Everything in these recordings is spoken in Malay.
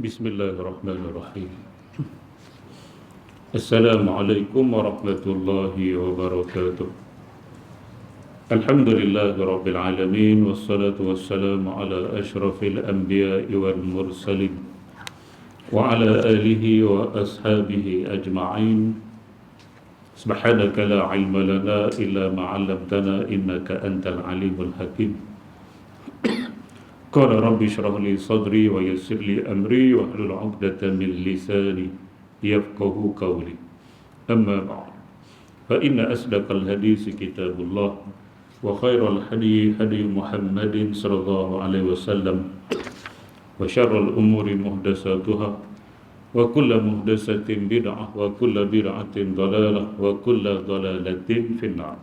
Bismillahirrahmanirrahim. Assalamualaikum warahmatullahi wabarakatuh. Alhamdulillahi rabbil alamin, wassalatu wassalamu ala ashrafil anbiya'i wal mursalin wa ala alihi wa ashabihi ajma'in. Subhanaka la ilma lana illa ma 'allamtana innaka antal alimul hakim. Qala rabbi shrah li sadri wa yassir li amri wa hlul 'uqdatam min lisani yafqahu qawli. Amma ba'd. Fa inna asdaqal hadisi kitabullah wa khairal hadi hadi Muhammadin sallallahu alaihi wasallam wa syarrul umuri muhdatsatuha wa kullu muhdatsatin bid'ah wa kullu bid'atin dhalalah wa kullu dhalalatin finnar.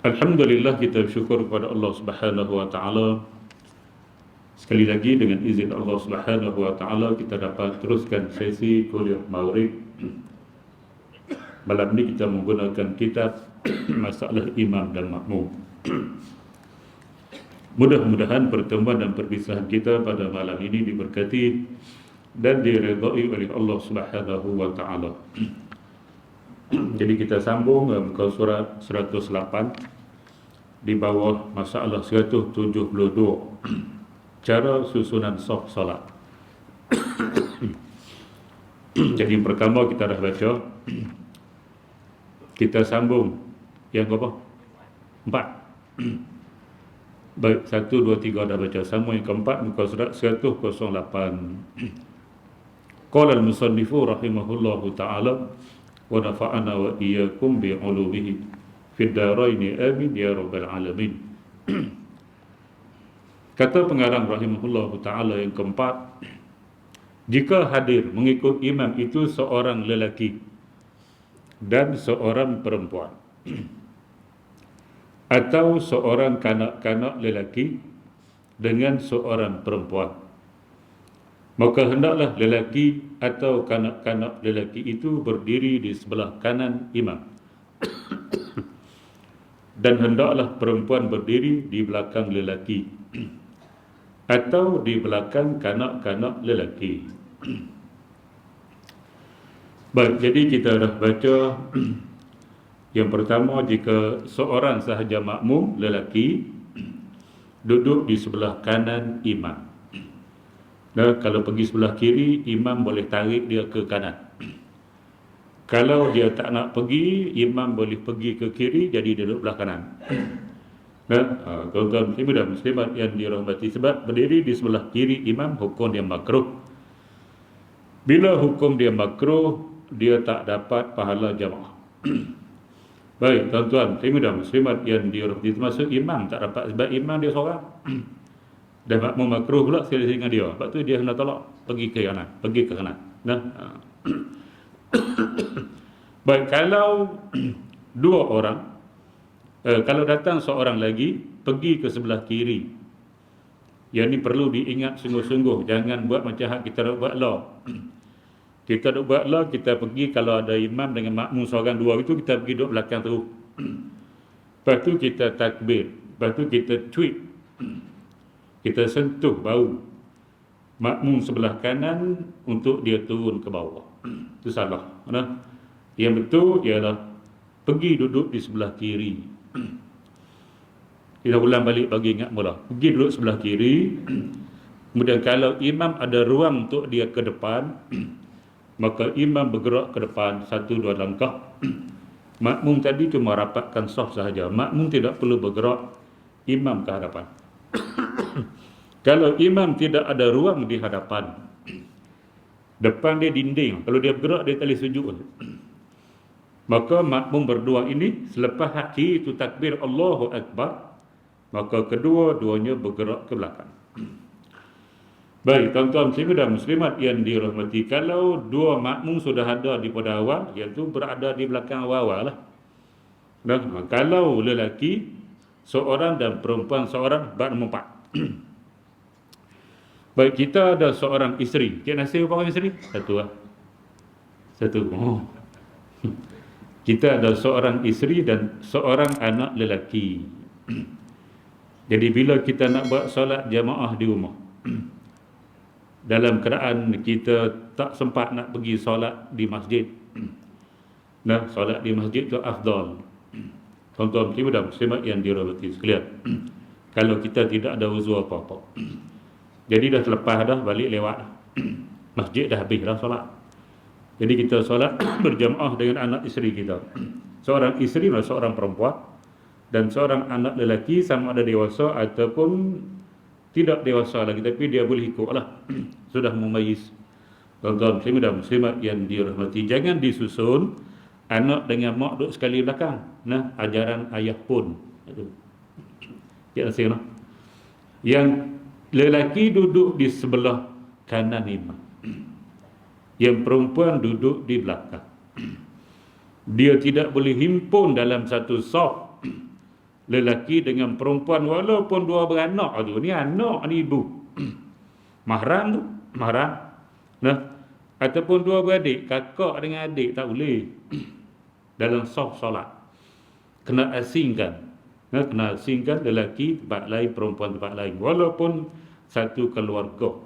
Alhamdulillah, kita bersyukur kepada Allah Subhanahu wa taala. Sekali lagi dengan izin Allah Subhanahu wa taala kita dapat teruskan sesi kuliah Maghrib. Malam ini kita menggunakan kitab Masalah Imam dan Makmum. Mudah-mudahan pertemuan dan perpisahan kita pada malam ini diberkati dan diridhai oleh Allah Subhanahu wa taala. Jadi kita sambung muka surat 108 di bawah masalah 172, cara susunan saf salat. Jadi pertama kita dah baca, kita sambung yang berapa? 4. Baik, 1, 2, 3 dah baca, sambung yang keempat muka surat 108. Qala al-musannifu rahimahullahu ta'ala wa nafa'ana wa iyyakum bi'ulumihi fid dharaini amin ya rabbal alamin. Kata pengarang rahimahullahu ta'ala yang keempat, jika hadir mengikut imam itu seorang lelaki dan seorang perempuan atau seorang kanak-kanak lelaki dengan seorang perempuan, maka hendaklah lelaki atau kanak-kanak lelaki itu berdiri di sebelah kanan imam dan hendaklah perempuan berdiri di belakang lelaki atau di belakang kanak-kanak lelaki. Baik, jadi kita dah baca yang pertama, jika seorang sahaja makmum lelaki duduk di sebelah kanan imam. Nah, kalau pergi sebelah kiri, imam boleh tarik dia ke kanan. Kalau dia tak nak pergi, imam boleh pergi ke kiri, jadi dia duduk belah kanan. Nah, tuan-tuan muslimin dan muslimat yang dirahmati, sebab berdiri di sebelah kiri imam hukum dia makruh. Bila hukum dia makruh, dia tak dapat pahala jamaah. Baik, tuan-tuan muslimin dan muslimat yang dirahmati, termasuk imam tak dapat sebab imam dia seorang. Dan makmum makruh pula sekali dengan dia. Sebab tu dia hendak tolak pergi ke kanan, pergi ke kanan. Nah. Baik, kalau dua orang, kalau datang seorang lagi pergi ke sebelah kiri, yang ni perlu diingat sungguh-sungguh. Jangan buat macam hak kita nak buat lah. Kita nak buat lah, kita pergi kalau ada imam dengan makmum seorang dua itu, kita pergi duduk belakang terus. Lepas tu kita takbir, lepas tu kita tweet, kita sentuh bau makmum sebelah kanan untuk dia turun ke bawah. Itu salah. Yang betul ialah pergi duduk di sebelah kiri. Kita ulang balik bagi ingat mula. Pergi duduk sebelah kiri. Kemudian kalau imam ada ruang untuk dia ke depan, maka imam bergerak ke depan 1-2 langkah. Makmum tadi cuma rapatkan saf sahaja. Makmum tidak perlu bergerak, imam ke hadapan. Kalau imam tidak ada ruang di hadapan, depan dia dinding, kalau dia bergerak dia tak boleh sujud, maka makmum berdua ini selepas hak kiri itu takbir Allahu Akbar, maka kedua-duanya bergerak ke belakang. Baik, tuan-tuan muslimin dan muslimat yang dirahmati, kalau dua makmum sudah ada di pada awal, iaitu berada di belakang awal lah. Dan kalau lelaki seorang dan perempuan seorang, bab nombor 4. Baik, kita ada seorang isteri. Cik Nasir berapa orang isteri? Satu lah. Satu. Oh. Kita ada seorang isteri dan seorang anak lelaki. Jadi bila kita nak buat solat jamaah di rumah, dalam keadaan kita tak sempat nak pergi solat di masjid. Nah, solat di masjid tu afdal. Tuan-tuan dan muslimat yang dirahmati sekalian. Kalau kita tidak ada uzur apa-apa. Jadi dah selepas dah balik lewat. Masjid dah habis dah solat. Jadi kita solat berjamaah dengan anak isteri kita. Seorang isteri dan seorang perempuan, dan seorang anak lelaki sama ada dewasa ataupun tidak dewasa lagi, tapi dia boleh ikutlah. Sudah memayis. Tuan-tuan dan muslimat yang dirahmati, jangan disusun anak dengan mak duduk sekali belakang. Nah, ajaran ayah pun. Ya, saya noh. Yang lelaki duduk di sebelah kanan imam. Yang perempuan duduk di belakang. Dia tidak boleh himpun dalam satu saf lelaki dengan perempuan walaupun dua beranak tu. Ni anak ni ibu. Mahram tu, mahram. Nah, ataupun dua beradik, kakak dengan adik tak boleh. Dalam saf solat. Kena asingkan. Nah, kena asingkan lelaki tempat lain, perempuan tempat lain. Walaupun satu keluarga.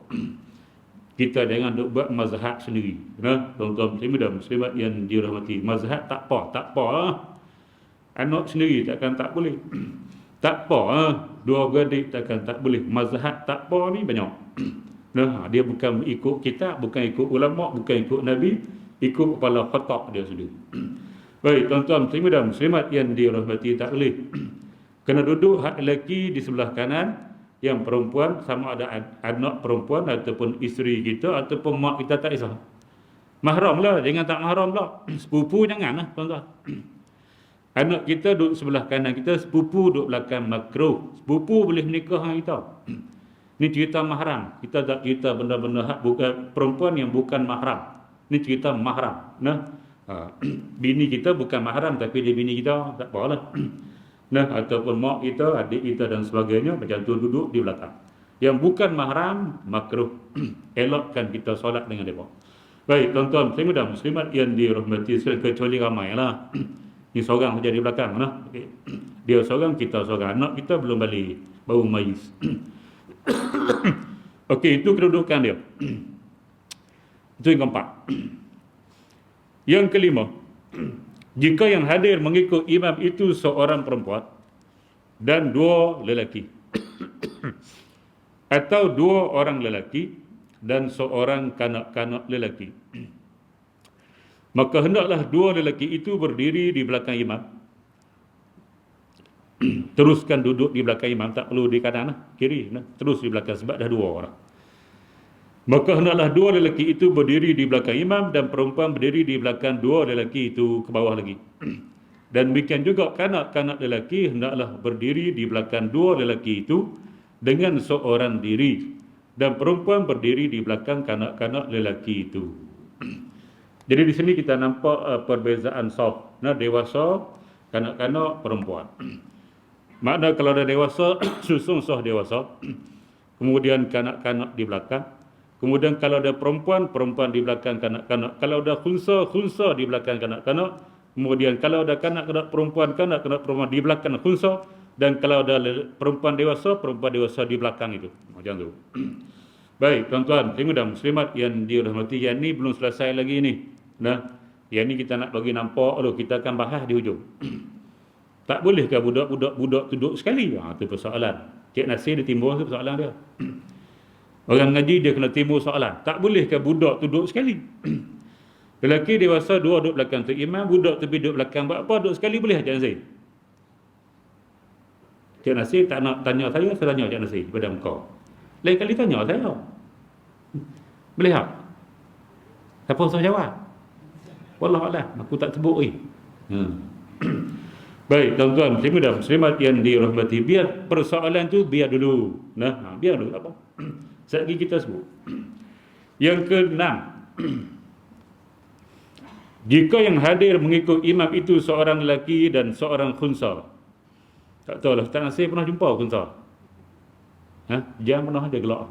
Kita jangan duk buat mazhab sendiri. Nah, tuan-tuan dan muslimat yang dirahmati, mazhab tak apa lah. Anak sendiri takkan tak boleh. Tak apa lah. Dua beradik takkan tak boleh. Mazhab tak apa ni banyak. Nah, dia bukan ikut kitab, bukan ikut ulama, bukan ikut Nabi, ikut kepala khatak dia sendiri. Baik, tuan-tuan dan muslimat yang dirahmati, tak boleh. Kena duduk hak lelaki di sebelah kanan, yang perempuan sama ada anak perempuan ataupun isteri kita ataupun mak kita, tak kisah. Mahram lah, jangan tak mahram lah. Sepupu janganlah, tuan-tuan. Anak kita duduk sebelah kanan kita, sepupu duduk belakang, makruh. Sepupu boleh menikah dengan kita. Ni cerita mahram. Kita tak cerita benda-benda hak bukan perempuan yang bukan mahram. Ni cerita mahram. Nah, bini kita bukan mahram tapi dia bini kita, tak apalah. Nah, ataupun mak kita, adik kita dan sebagainya, macam tu duduk di belakang. Yang bukan mahram, makruh. Elokkan kita solat dengan mereka. Baik, tuan-tuan dan muslimat yang dirahmati sekalian, kecuali ramai lah. Ni seorang saja di belakang lah. Okay. Dia seorang, kita seorang. Anak kita belum balik, baru mayis. Okey, itu kedudukan dia. Itu yang keempat. Yang kelima, jika yang hadir mengikut imam itu seorang perempuan dan dua lelaki, atau dua orang lelaki dan seorang kanak-kanak lelaki, maka hendaklah dua lelaki itu berdiri di belakang imam. Teruskan duduk di belakang imam, tak perlu di kanan lah, kiri lah. Terus di belakang sebab dah dua orang. Maka hendaklah dua lelaki itu berdiri di belakang imam dan perempuan berdiri di belakang dua lelaki itu ke bawah lagi. Dan demikian juga kanak-kanak lelaki hendaklah berdiri di belakang dua lelaki itu dengan seorang diri, dan perempuan berdiri di belakang kanak-kanak lelaki itu. Jadi di sini kita nampak perbezaan saf. Nah, dewasa, kanak-kanak, perempuan. Makna kalau ada dewasa, susun saf dewasa. Kemudian kanak-kanak di belakang. Kemudian kalau ada perempuan, perempuan di belakang kanak-kanak. Kalau ada khunsa, khunsa di belakang kanak-kanak. Kemudian kalau ada kanak-kanak perempuan di belakang khunsa. Dan kalau ada perempuan dewasa di belakang itu. Macam tu. Baik, tuan-tuan, dan muslimat yang dirahmati, yang ni belum selesai lagi ni. Nah, yang ni kita nak bagi nampak dulu, kita akan bahas di hujung. Tak bolehkah budak-budak duduk sekali? Itu persoalan. Cik Nasir dia timbul tu persoalan dia. Orang ngaji dia kena timbul soalan. Tak bolehkah budak duduk sekali? Lelaki dewasa dua duduk belakang tu imam, budak tu duduk belakang. Buat apa duduk sekali boleh Cik Nasir? Cik Nasir tak nak tanya saya tanya Cik Nasir pada engkau. Lain kali tanya saya. Boleh tak? Siapa usah jawab? Wallahualam, aku tak sebut Baik, tuan-tuan, dan muslimat yang dirahmati, biar persoalan tu biar dulu. Nah, biar dulu apa? Sekejap lagi kita sebut. Yang keenam, jika yang hadir mengikut imam itu seorang lelaki dan seorang khunsa. Tak tahu lah, Ustaz Nasir pernah jumpa khunsa? Jangan pernah ada gelak.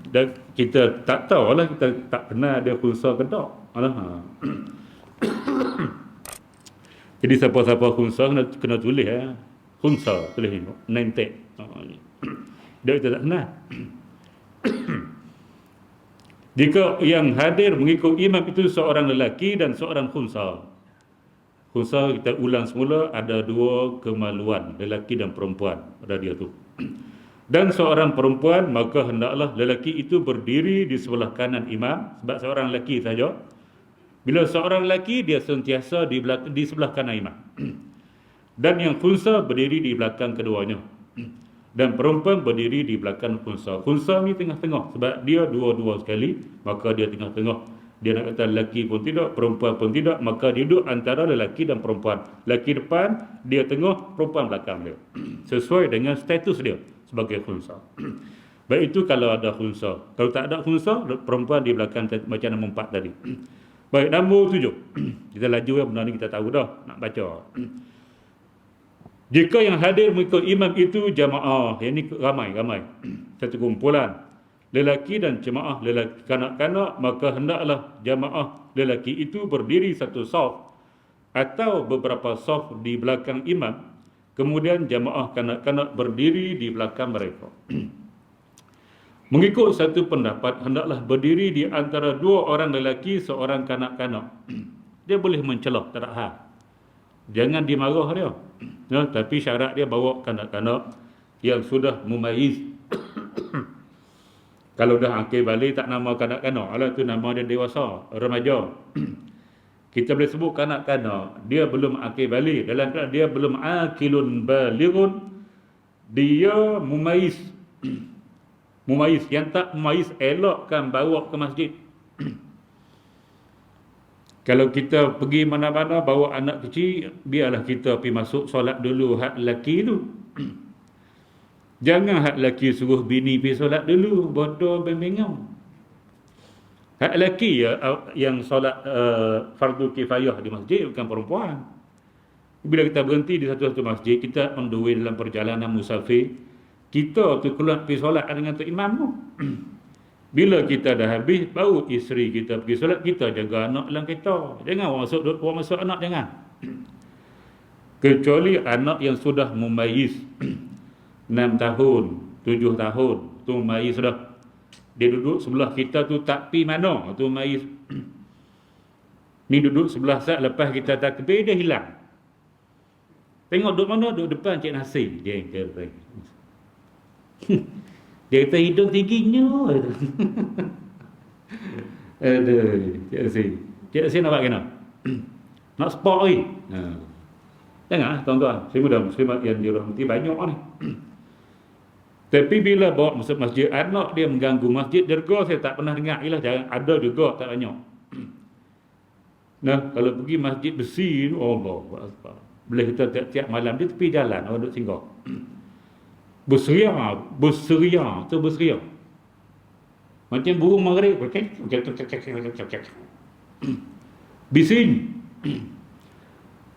Dan kita tak tahu lah, kita tak kenal ada khunsa ke tak. Jadi siapa-siapa khunsa kena tulis khunsa, tulis ni, name tag. Dia kita tak kenal. Jika yang hadir mengikut imam itu seorang lelaki dan seorang khunsa. Khunsa kita ulang semula, ada dua kemaluan, lelaki dan perempuan pada dia tu. Dan seorang perempuan, maka hendaklah lelaki itu berdiri di sebelah kanan imam, sebab seorang lelaki saja. Bila seorang lelaki, dia sentiasa di sebelah kanan imam. Dan yang khunsa berdiri di belakang keduanya. Dan perempuan berdiri di belakang khunsa. Khunsa ni tengah-tengah, sebab dia dua-dua sekali, maka dia tengah-tengah. Dia nak kata lelaki pun tidak, perempuan pun tidak, maka dia duduk antara lelaki dan perempuan. Lelaki depan, dia tengah, perempuan belakang dia. Sesuai dengan status dia sebagai khunsa. Baik itu kalau ada khunsa. Kalau tak ada khunsa, perempuan di belakang macam nombor 4 tadi. Baik, nombor 7. Kita laju ya, benda ni kita tahu dah, nak baca. Jika yang hadir mengikut imam itu jamaah, yang ni ramai-ramai, satu kumpulan lelaki dan jemaah lelaki kanak-kanak, maka hendaklah jamaah lelaki itu berdiri satu saf atau beberapa saf di belakang imam, kemudian jamaah kanak-kanak berdiri di belakang mereka. Mengikut satu pendapat, hendaklah berdiri di antara dua orang lelaki, seorang kanak-kanak. Dia boleh mencelah, tak ada hal. Jangan dimarah dia. Ya, tapi syarat dia bawa kanak-kanak yang sudah mumayyiz. Kalau dah akil balik tak nama kanak-kanak, alah tu nama dia dewasa, remaja. Kita boleh sebut kanak-kanak, dia belum akil balik. Dalam keadaan dia belum akilun balighun, dia mumayyiz. Mumayyiz, yang tak mumayyiz elokkan bawa ke masjid. Kalau kita pergi mana-mana bawa anak kecil, biarlah kita pergi masuk solat dulu hak lelaki tu. Jangan hak lelaki suruh bini pergi solat dulu, bodoh bembengau. Hak lelaki ya, yang solat fardu kifayah di masjid, bukan perempuan. Bila kita berhenti di satu-satu masjid, kita on the way dalam perjalanan musafir, kita tu keluar pergi solat dengan tu imam tu. Bila kita dah habis, baru isteri kita pergi solat, kita jaga anak dalam kereta. Jangan orang masuk anak, jangan. Kecuali anak yang sudah mumayyiz 6 tahun, 7 tahun, tu mumayyiz sudah. Dia duduk sebelah kita tu tak pi mana, tu mumayyiz. Ni duduk sebelah saat lepas kita takbir, dia hilang. Tengok duduk mana, duduk depan Cik Nasir. Dia kata, dia kata hidung tingginya. Aduh, Cik Nasir. Cik Nasir nak buat kena? Nak sport lagi? Jangan tuan-tuan, saya mudah muslimat yang dirahmati banyak ni. Tapi bila bawa masuk masjid, anak dia mengganggu masjid, derga saya tak pernah dengar. Ialah jangan ada juga, tak banyak. Nah, kalau pergi masjid besi tu, Allah Akbar. Bila kita tiap-tiap malam di tepi jalan, orang duduk singgah. Berseria. Macam burung maghrib. Bising.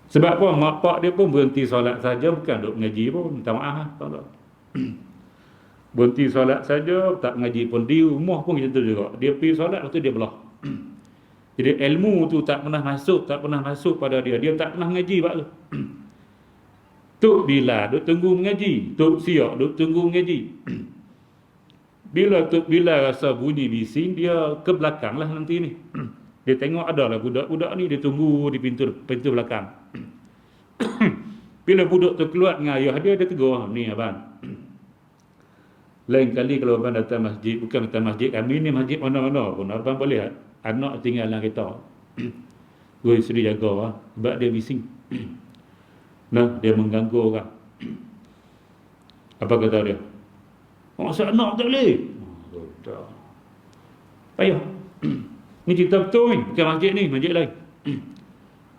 Sebab apa? Mak pak dia pun berhenti solat saja, bukan duduk mengaji pun. Minta maaf lah. Berhenti solat saja, tak mengaji pun. Di rumah pun macam tu juga. Dia pergi solat, lepas tu dia belah. Jadi ilmu tu tak pernah masuk pada dia. Dia tak pernah mengaji pak tu. Tok Bila duk tunggu mengaji, Tok Siak duk tunggu mengaji. Bila Tok Bila rasa bunyi bising, dia ke belakang lah nanti ni. Dia tengok ada lah budak-budak ni, dia tunggu di pintu belakang. Bila budak tu keluar dengan ayah dia, dia tegur, ni abang. Lain kali kalau abang datang masjid, bukan datang masjid kami ni, masjid mana-mana pun, abang boleh anak tinggal dalam kereta. Gue isteri jaga lah, sebab dia bising. Nah, dia mengganggu orang. Apa kata dia? Masa anak tak boleh. Payah. Ni cerita betul ni, bukan masjid ni, masjid lain.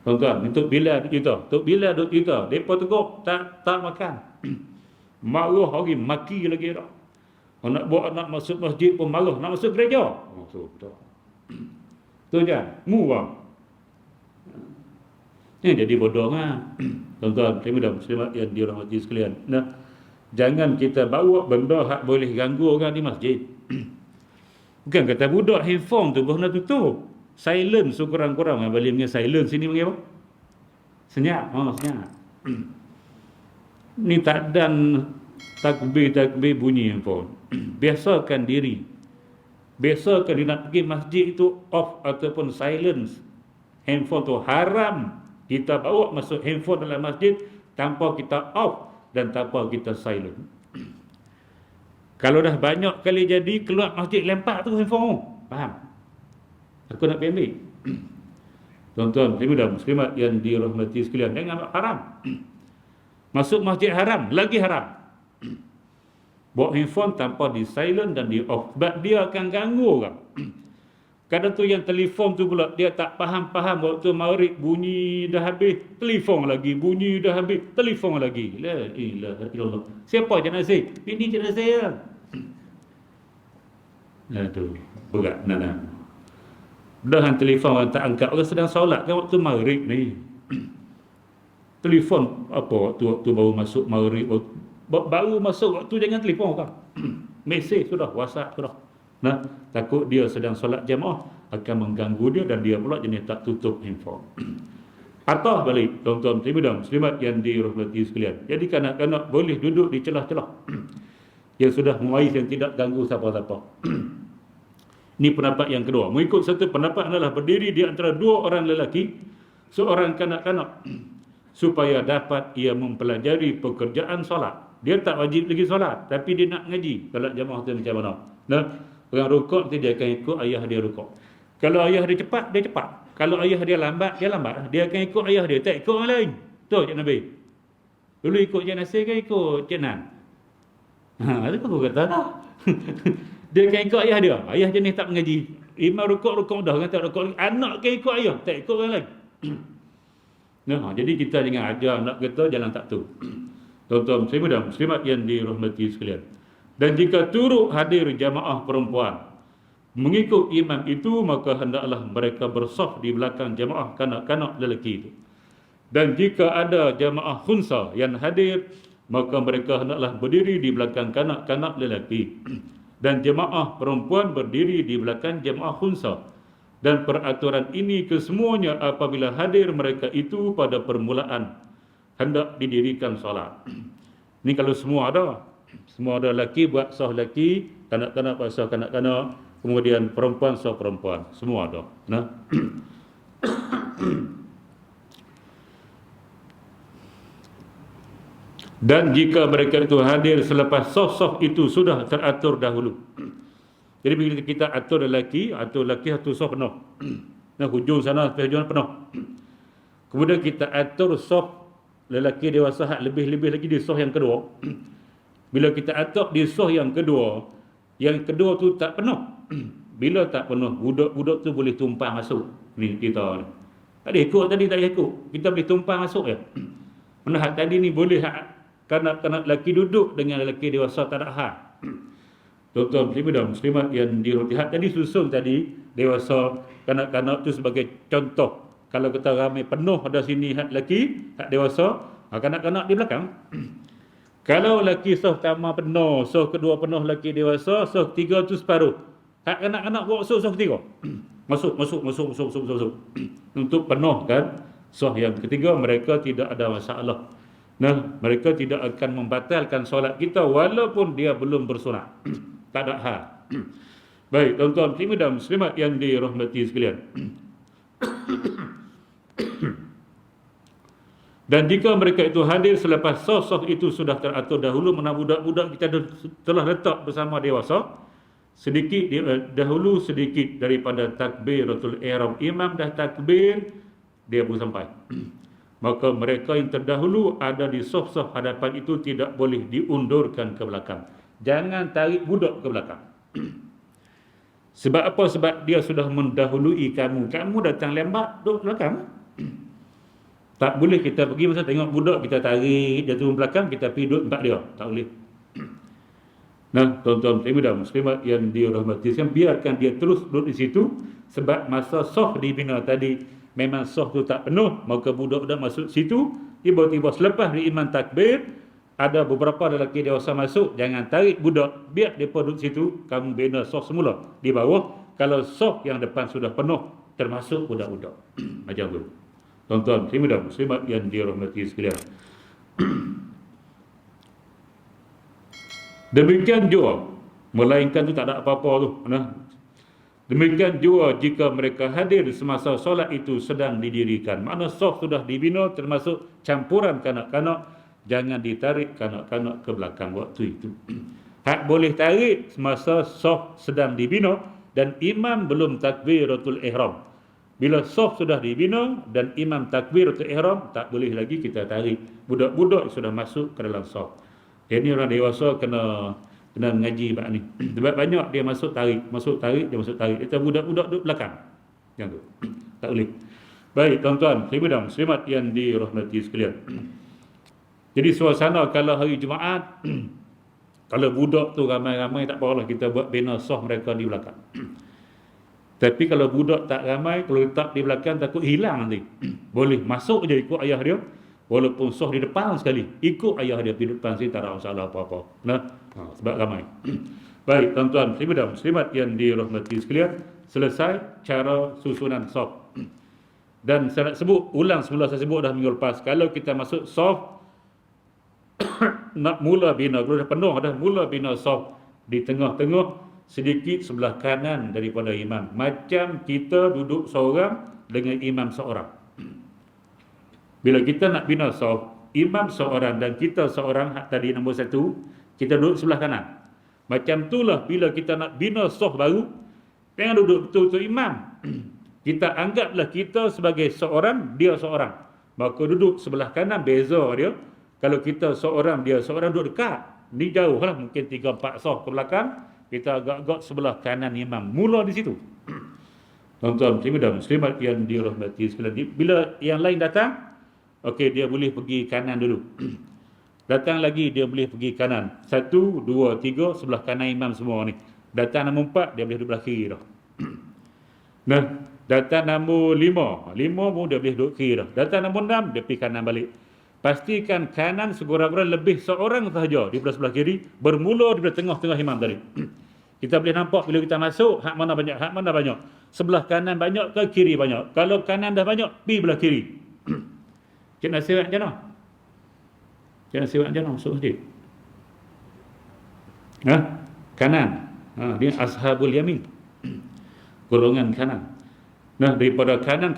Tuan-tuan, Tok Bila duk cerita. Tok Bila duk cerita, depa tegur, tak makan. Marah hari, maki lagi dah. Nak bawa anak masuk masjid pun marah, nak masuk gereja. Tu je, murah. Jadi bodoh lah. Tuan-tuan, saya mudah muslimat yang dirahmati sekalian. Nah, jangan kita bawa benda hak boleh ganggu orang di masjid. Bukan kata budak handphone tu kena tutup. Silent sekurang-kurang. Balik dengan silent sini panggil apa? Senyap. Senyap. Ni tak dan takbir bunyi handphone. Biasakan diri. Biasakan dia nak pergi masjid itu off ataupun silence. Handphone tu haram kita bawa masuk handphone dalam masjid tanpa kita off dan tanpa kita silent. Kalau dah banyak kali jadi keluar masjid lempar tu handphone. Faham? Aku nak ambil. Tuan-tuan, muslimin muslimat yang dirahmati sekalian, jangan buat haram. Masuk masjid haram, lagi haram. Bawa handphone tanpa di silent dan di off, sebab dia akan ganggu orang. Kadang tu yang telefon tu pula dia tak faham-faham, waktu maghrib bunyi dah habis, telefon lagi, bunyi dah habis, telefon lagi. La ilaha illallah. Siapa jenazah? Ini jenazah. Aduh, berat nana. Dah telefon orang tak angkat, orang sedang solat kan waktu maghrib ni. Telefon apa waktu baru masuk maghrib, baru masuk waktu, jangan telefon orang. Mesej sudah, WhatsApp sudah. Nah, takut dia sedang solat jemaah akan mengganggu dia dan dia pula jenis tak tutup handphone. Atau balik, tuan-tuan muslimat yang dirahmati sekalian. Jadi kanak-kanak boleh duduk di celah-celah yang sudah muais, yang tidak ganggu siapa-siapa. Ini pendapat yang kedua. Mengikut satu pendapat adalah berdiri di antara dua orang lelaki, seorang kanak-kanak, supaya dapat ia mempelajari pekerjaan solat. Dia tak wajib lagi solat, tapi dia nak ngaji. Solat jamaah tu macam mana? Nah, orang rukuk nanti dia akan ikut ayah dia rukuk. Kalau ayah dia cepat, dia cepat. Kalau ayah dia lambat, dia lambat. Dia akan ikut ayah dia, tak ikut orang lain. Tu Cik Nabi. Dulu ikut Cik Nasir kan ikut Cik Nan. Itu aku kata tak. Dia akan ikut ayah dia. Ayah jenis tak mengaji. Imam rukuk dah, kan tak rukuk. Anak akan ikut ayah, tak ikut orang lain. Nah, jadi kita jangan ajar anak kita jalan tak tu. Tuan-tuan muslimat yang dirahmati sekalian. Dan jika turut hadir jamaah perempuan mengikut imam itu, maka hendaklah mereka bersaf di belakang jamaah kanak-kanak lelaki itu. Dan jika ada jamaah khunsa yang hadir, maka mereka hendaklah berdiri di belakang kanak-kanak lelaki. Dan jemaah perempuan berdiri di belakang jemaah khunsa. Dan peraturan ini kesemuanya apabila hadir mereka itu pada permulaan hendak didirikan solat. Ini kalau semua ada. Semua ada lelaki buat sah lelaki, kanak-kanak buat sah kanak-kanak, kemudian perempuan sah perempuan. Semua ada. Nah. Dan jika mereka itu hadir selepas saf-saf itu sudah teratur dahulu. Jadi bila kita atur lelaki satu saf penuh. Nah, hujung sana sampai hujung penuh. Kemudian kita atur saf lelaki dewasa hak lebih-lebih lagi di saf yang kedua. Bila kita atur di saf yang kedua tu tak penuh. Bila tak penuh, budak-budak tu boleh tumpang masuk. Ni kita ni. Tak ikut tadi, tak ikut. Kita boleh tumpang masuk ya. Mana hak tadi ni boleh hak kanak-kanak lelaki duduk dengan lelaki dewasa tak ada hak. Tuan-tuan muslimat yang dirahmati, tadi susun tadi dewasa, kanak-kanak tu sebagai contoh. Kalau kita ramai penuh ada sini hak lelaki, hak dewasa, kanak-kanak di belakang. Kalau lelaki sah pertama penuh, sah kedua penuh lelaki dewasa, sah ketiga tu separuh. Hak kanak-kanak bawa sah ketiga. Masuk. Untuk penuh kan sah yang ketiga, mereka tidak ada masalah. Nah, mereka tidak akan membatalkan solat kita walaupun dia belum bersunat. Tak ada hal. Baik, tuan-tuan muslimat yang dirahmati sekalian. Dan jika mereka itu hadir selepas saf-saf itu sudah teratur dahulu, mana budak-budak kita telah letak bersama dewasa, dahulu sedikit daripada takbiratul ihram. Imam dah takbir, dia belum sampai. Maka mereka yang terdahulu ada di saf-saf hadapan itu tidak boleh diundurkan ke belakang. Jangan tarik budak ke belakang. Sebab apa? Sebab dia sudah mendahului kamu. Kamu datang lambat, duduk belakang. Tak boleh kita pergi masa tengok budak, kita tarik dia turun belakang, kita pergi duduk tempat dia. Tak boleh. Nah, tuan-tuan muslimat yang dirahmati sekalian, biarkan dia terus duduk di situ. Sebab masa saf dibina tadi, memang saf tu tak penuh, maka budak-budak masuk situ. Tiba-tiba selepas imam takbir, ada beberapa lelaki dewasa masuk, jangan tarik budak, biar mereka duduk situ. Kamu bina saf semula di bawah. Kalau saf yang depan sudah penuh, termasuk budak-budak. Macam tu. Tuan-tuan muslimat yang dirahmati sekalian. Demikian juga, melainkan tu tak ada apa-apa tu. Demikian juga jika mereka hadir semasa solat itu sedang didirikan. Makna saf sudah dibina termasuk campuran kanak-kanak, jangan ditarik kanak-kanak ke belakang waktu itu. Hak boleh tarik semasa saf sedang dibina dan imam belum takbiratul ihram. Bila saf sudah dibina dan imam takbiratul ihram, tak boleh lagi kita tarik. Budak-budak sudah masuk ke dalam saf. Ini orang dewasa kena mengaji bab ni. Sebab banyak dia masuk tarik, dia masuk tarik. Kita budak-budak duduk belakang. Yang tu. Tak boleh. Baik, tuan-tuan, muslimat yang dirahmati sekalian. Jadi suasana kalau hari Jumaat, kalau budak tu ramai-ramai tak apalah, kita buat bina sah mereka di belakang. Tapi kalau budak tak ramai, kalau letak di belakang takut hilang nanti. Boleh masuk je ikut ayah dia. Walaupun sah di depan sekali, ikut ayah dia di depan sini tak ada masalah apa-apa. Sebab ramai. Baik, tuan-tuan, muslimat yang dirahmati sekalian, selesai cara susunan saf. Dan saya nak sebut, ulang semula saya sebut dah minggu lepas, kalau kita masuk saf, nak mula bina, kalau dah penuh dah, mula bina saf di tengah-tengah, sedikit sebelah kanan daripada imam. Macam kita duduk seorang dengan imam seorang. Bila kita nak bina saf, imam seorang dan kita seorang, tadi nombor 1, kita duduk sebelah kanan. Macam itulah bila kita nak bina saf baru, jangan duduk betul-betul imam. Kita anggaplah kita sebagai seorang, dia seorang. Maka duduk sebelah kanan, beza dia. Kalau kita seorang, dia seorang, duduk dekat. Ni jauh lah, mungkin 3-4 saf ke belakang. Kita agak-agak sebelah kanan imam. Mula di situ. Tuan-tuan, muslimat yang dirahmati sekalian. Bila yang lain datang, okey, dia boleh pergi kanan dulu. Datang lagi, dia boleh pergi kanan. 1, 2, 3, sebelah kanan imam semua ni. Datang nombor 4, dia boleh duduk belah kiri dah. Datang nombor 5 pun dia boleh duduk kiri dah. Datang nombor 6, dia pergi kanan balik. Pastikan kanan segurang-gurang lebih seorang sahaja di sebelah kiri, bermula di tengah-tengah imam tadi. Kita boleh nampak bila kita masuk, hak mana banyak. Sebelah kanan banyak ke kiri banyak. Kalau kanan dah banyak, pergi belah kiri. Cik nasihat macam mana? Cik nasihat macam mana masuk masjid? Kanan. Dia ashabul yamin. Golongan kanan. Daripada kanan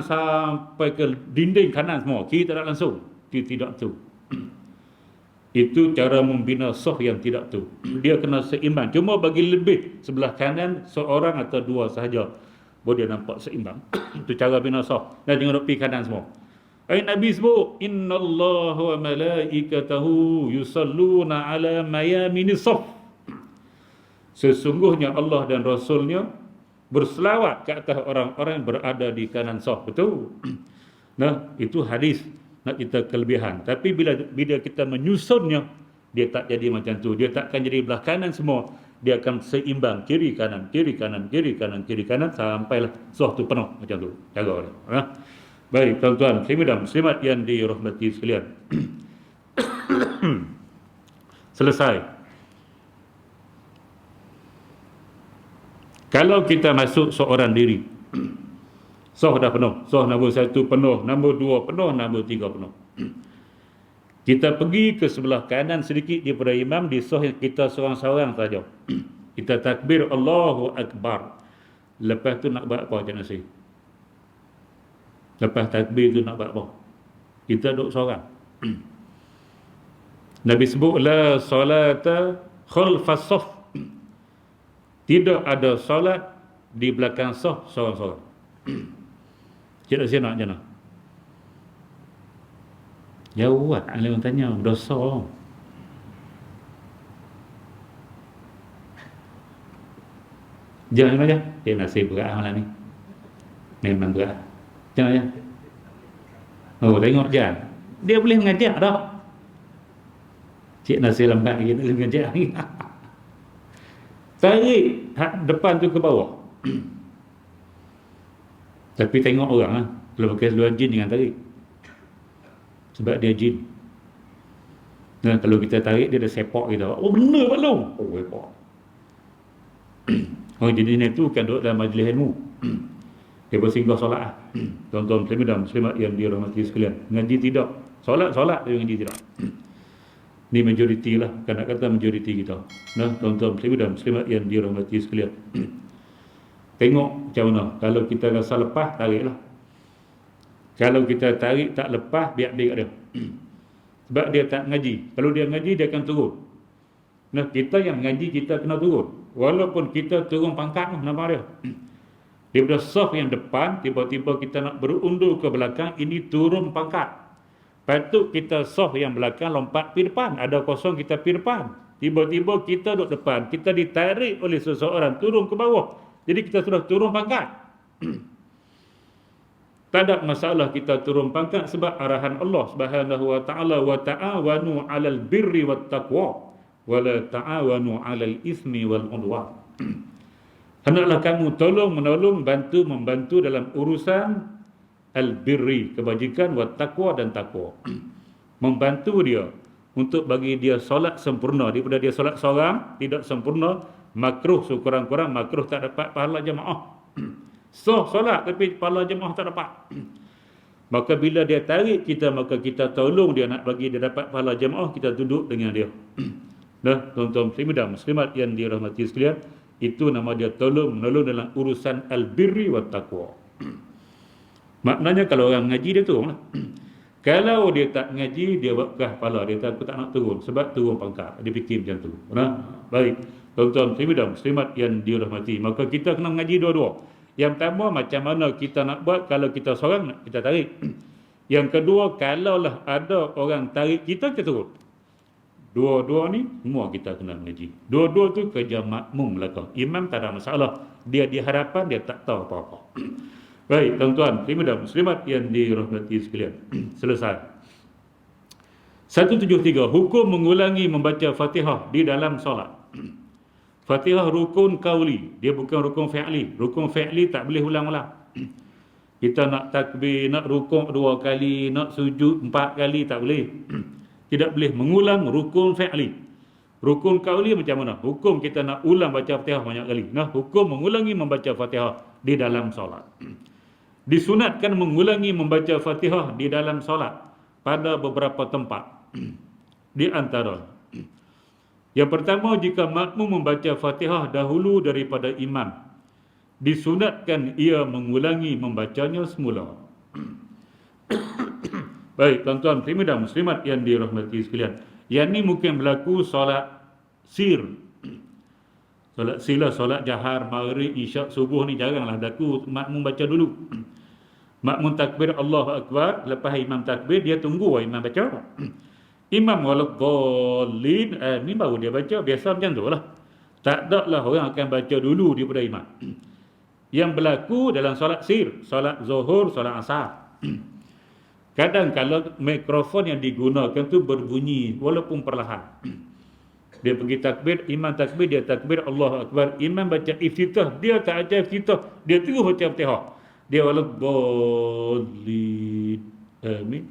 sampai ke dinding kanan semua. Kiri tak ada langsung. Tidak tu. Itu cara membina saf yang tidak tu. Dia kena seimbang. Cuma bagi lebih sebelah kanan seorang atau dua sahaja, boleh dia nampak seimbang. Itu cara bina saf. Dan jangan duduk pergi kanan semua. Nabi sebut, innallaha wa malaikatahu yusalluna ala mayaminis saf. Sesungguhnya Allah dan Rasulnya berselawat ke atas orang-orang yang berada di kanan saf. Betul. Itu hadis nak kita kelebihan. Tapi bila kita menyusunnya, dia tak jadi macam tu. Dia takkan jadi belah kanan semua. Dia akan seimbang, kiri kanan sampailah saf tu penuh macam tu. Jaga dia. Baik, tuan-tuan, muslimat yang dirahmati sekalian. Selesai. Kalau kita masuk seorang diri, saf dah penuh. Saf nombor 1 penuh, nombor 2 penuh, nombor 3 penuh. Kita pergi ke sebelah kanan sedikit daripada imam, di saf kita seorang-seorang saja. Kita takbir Allahu Akbar. Lepas tu nak buat apa Cik Nasir? Lepas takbir tu nak buat apa? Kita duduk seorang. Nabi sebut, la salata khalfas saf. Tidak ada solat di belakang saf seorang-seorang. Cik Nasir nak macam mana? Jawab, alim tanya, dosa. Jangan aja. Cik Nasir berat malam ni. Memang berat. Jangan aja. Tengok je. Dia boleh mengajak dah. Cik Nasir lambat lagi, tak boleh mengajak lagi. Tarik depan tu ke bawah. Tapi tengok orang lah. Kalau pakai seluar jin jangan tarik. Sebab dia jin. Kalau kita tarik, dia dah sepak kita. Oh benar Pak Long. Oh sepak. Jenis tu kan duduk dalam majlis ilmu. Dia bersinggah solat lah. Tuan-tuan muslimat yang dirahmati sekalian. Ngaji tidak. Solat, tapi ngaji tidak. Ni majoriti lah, kan nak kata majoriti kita. Nah, tuan-tuan muslim dan muslimat yang dirahmati sekalian. Tengok macam mana. Kalau kita rasa lepas, tariklah. Kalau kita tarik tak lepas, biar dia. Sebab dia tak ngaji. Kalau dia ngaji, dia akan turun. Nah, kita yang ngaji, kita kena turun. Walaupun kita turun pangkat, nampak dia. Daripada saf yang depan, tiba-tiba kita nak berundur ke belakang, ini turun pangkat. Patut kita saf yang belakang lompat pergi depan. Ada kosong, kita pergi depan. Tiba-tiba kita duduk depan. Kita ditarik oleh seseorang turun ke bawah. Jadi kita sudah turun pangkat. Tak ada masalah kita turun pangkat sebab arahan Allah Subhanahu wa taala, wa ta'awanu 'alal birri wat taqwa wa la ta'awanu 'alal ismi wal 'udwan. Hendaklah kamu tolong menolong, bantu membantu dalam urusan al-birri, kebajikan, wa taqwa dan takwa. Membantu dia untuk bagi dia solat sempurna. Daripada dia solat seorang tidak sempurna, makruh, sekurang-kurang makruh tak dapat pahala jemaah. Solat tapi pahala jemaah tak dapat. Maka bila dia tarik kita, maka kita tolong dia, nak bagi dia dapat pahala jemaah, kita duduk dengan dia. Nah, tuan-tuan muslimin dan muslimat yang dirahmati sekalian, itu nama dia tolong menolong dalam urusan al-birri wa taqwa. Maknanya kalau orang ngaji dia turun lah. Kalau dia tak ngaji, dia berkah pala, dia tak nak turun sebab turun pangkat. Dia fikir macam tu. Nah, baik. Tuan-tuan muslimin dan muslimat yang dirahmati, maka kita kena ngaji dua-dua. Yang pertama, macam mana kita nak buat kalau kita seorang, kita tarik. Yang kedua, kalaulah ada orang tarik kita turun. Dua-dua ni semua kita kena mengaji. Dua-dua tu kerja makmum belakang. Imam tak ada masalah. Dia di hadapan, dia tak tahu apa-apa. Baik, tuan-tuan, muslimin dan muslimat yang dirahmati sekalian. Selesai. 173, hukum mengulangi membaca Fatihah di dalam solat. Fatihah rukun qauli, dia bukan rukun fi'li. Rukun fi'li tak boleh ulang-ulang. Kita nak takbir, nak rukuk 2 kali, nak sujud 4 kali, tak boleh. Tidak boleh mengulang rukun fi'li. Rukun qauli macam mana? Hukum kita nak ulang baca Fatihah banyak kali. Nah, hukum mengulangi membaca Fatihah di dalam solat. Disunatkan mengulangi membaca Fatihah di dalam solat pada beberapa tempat. Di antara, yang pertama, jika makmum membaca Fatihah dahulu daripada imam, disunatkan ia mengulangi membacanya semula. Baik, tuan-tuan muslimin dan muslimat yang dirahmati sekalian, yang ni mungkin berlaku solat sir. Solat sir lah, solat jahar, maghrib, isyak, subuh ni jaranglah berlaku makmum baca dulu. Makmum takbir Allahu Akbar, lepas imam takbir, dia tunggu imam baca. Imam waladdallin, ni baru dia baca. Biasa macam tu lah. Tak ada lah orang akan baca dulu daripada imam. Yang berlaku dalam solat sir, solat zuhur, solat asar. Kadang kalau mikrofon yang digunakan tu berbunyi walaupun perlahan. Dia pergi takbir, imam takbir, dia takbir Allahu Akbar, imam baca iftitah, dia tak baca iftitah, dia terus baca Fatihah. Dia waladdallin, amin.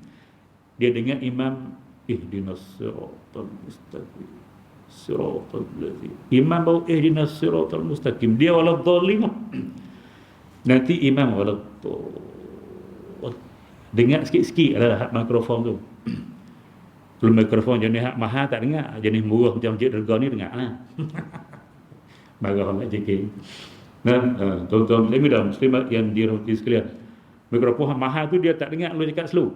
Dia dengar imam ihdinas siratal mustaqim, siratal ladzina. Imam baru ihdinas siratal mustaqim, dia waladdallin. Nanti imam waladdallin. Dengar sikit-sikit adalah hak mikrofon tu. Kalau mikrofon jenis hak mahal tak dengar, jenis murah macam Masjid Rega ni dengar lah. Marah orang nak cekik. Nah, tuan-tuan muslimin dan muslimat yang dirahmati sekalian, mikrofon mahal tu dia tak dengar kalau cakap slow.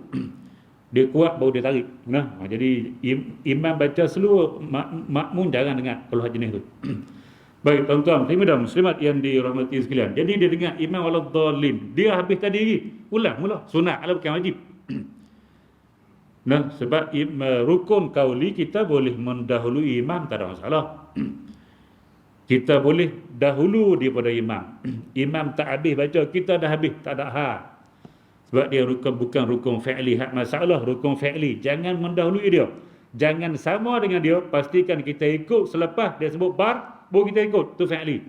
Dia kuat baru dia tarik. Nah, jadi imam baca slow, makmum jarang dengar kalau jenis tu. Baik, tuan-tuan muslimin dan muslimat yang dirahmati sekalian, jadi dia dengar imam waladdallin, dia habis tadi ulang mula, sunat ala bukan wajib. Nah, sebab rukun qauli kita boleh mendahului imam, tak ada masalah. Kita boleh dahulu daripada imam. Imam tak habis baca, kita dah habis, tak ada hal. Sebab dia bukan rukun fi'li. Hak masalah rukun fi'li, jangan mendahului dia. Jangan sama dengan dia, pastikan kita ikut selepas dia sebut bar, baru kita ikut, tu fi'li.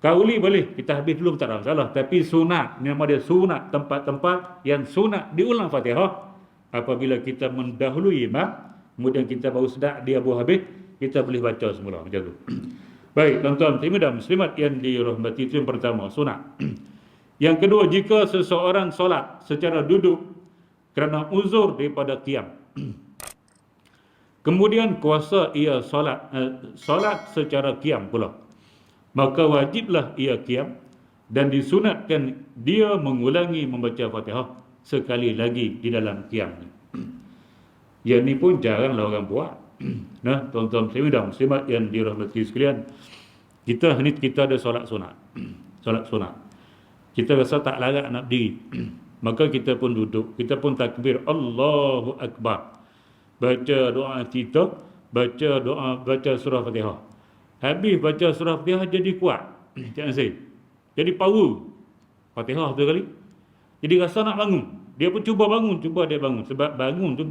Qauli boleh, kita habis dulu tak ada masalah. Tapi sunat, nama dia sunat, tempat-tempat yang sunat diulang Fatihah. Apabila kita mendahului imam, kemudian kita baru sedar dia baru habis, kita boleh baca semula macam tu. Baik, tuan-tuan muslimin dan muslimat yang dirahmati, itu yang pertama, sunat. Yang kedua, jika seseorang solat secara duduk kerana uzur daripada qiyam. Kemudian kuasa ia solat secara qiyam pula. Maka wajiblah ia qiyam dan disunatkan dia mengulangi membaca Fatihah sekali lagi di dalam qiyam ni. Yang ni pun jaranglah orang buat. Nah, tuan-tuan dan muslimat yang dirahmati sekalian, kita ada solat sunat. Solat sunat. Kita rasa tak larat nak berdiri. Maka kita pun duduk, kita pun takbir Allahu Akbar. Baca doa kita, baca surah Fatihah. Habis baca surah Fatihah jadi kuat. Cik Nasir. Jadi power. Fatihah tu kali. Jadi rasa nak bangun. Dia pun cuba dia bangun. Sebab bangun tu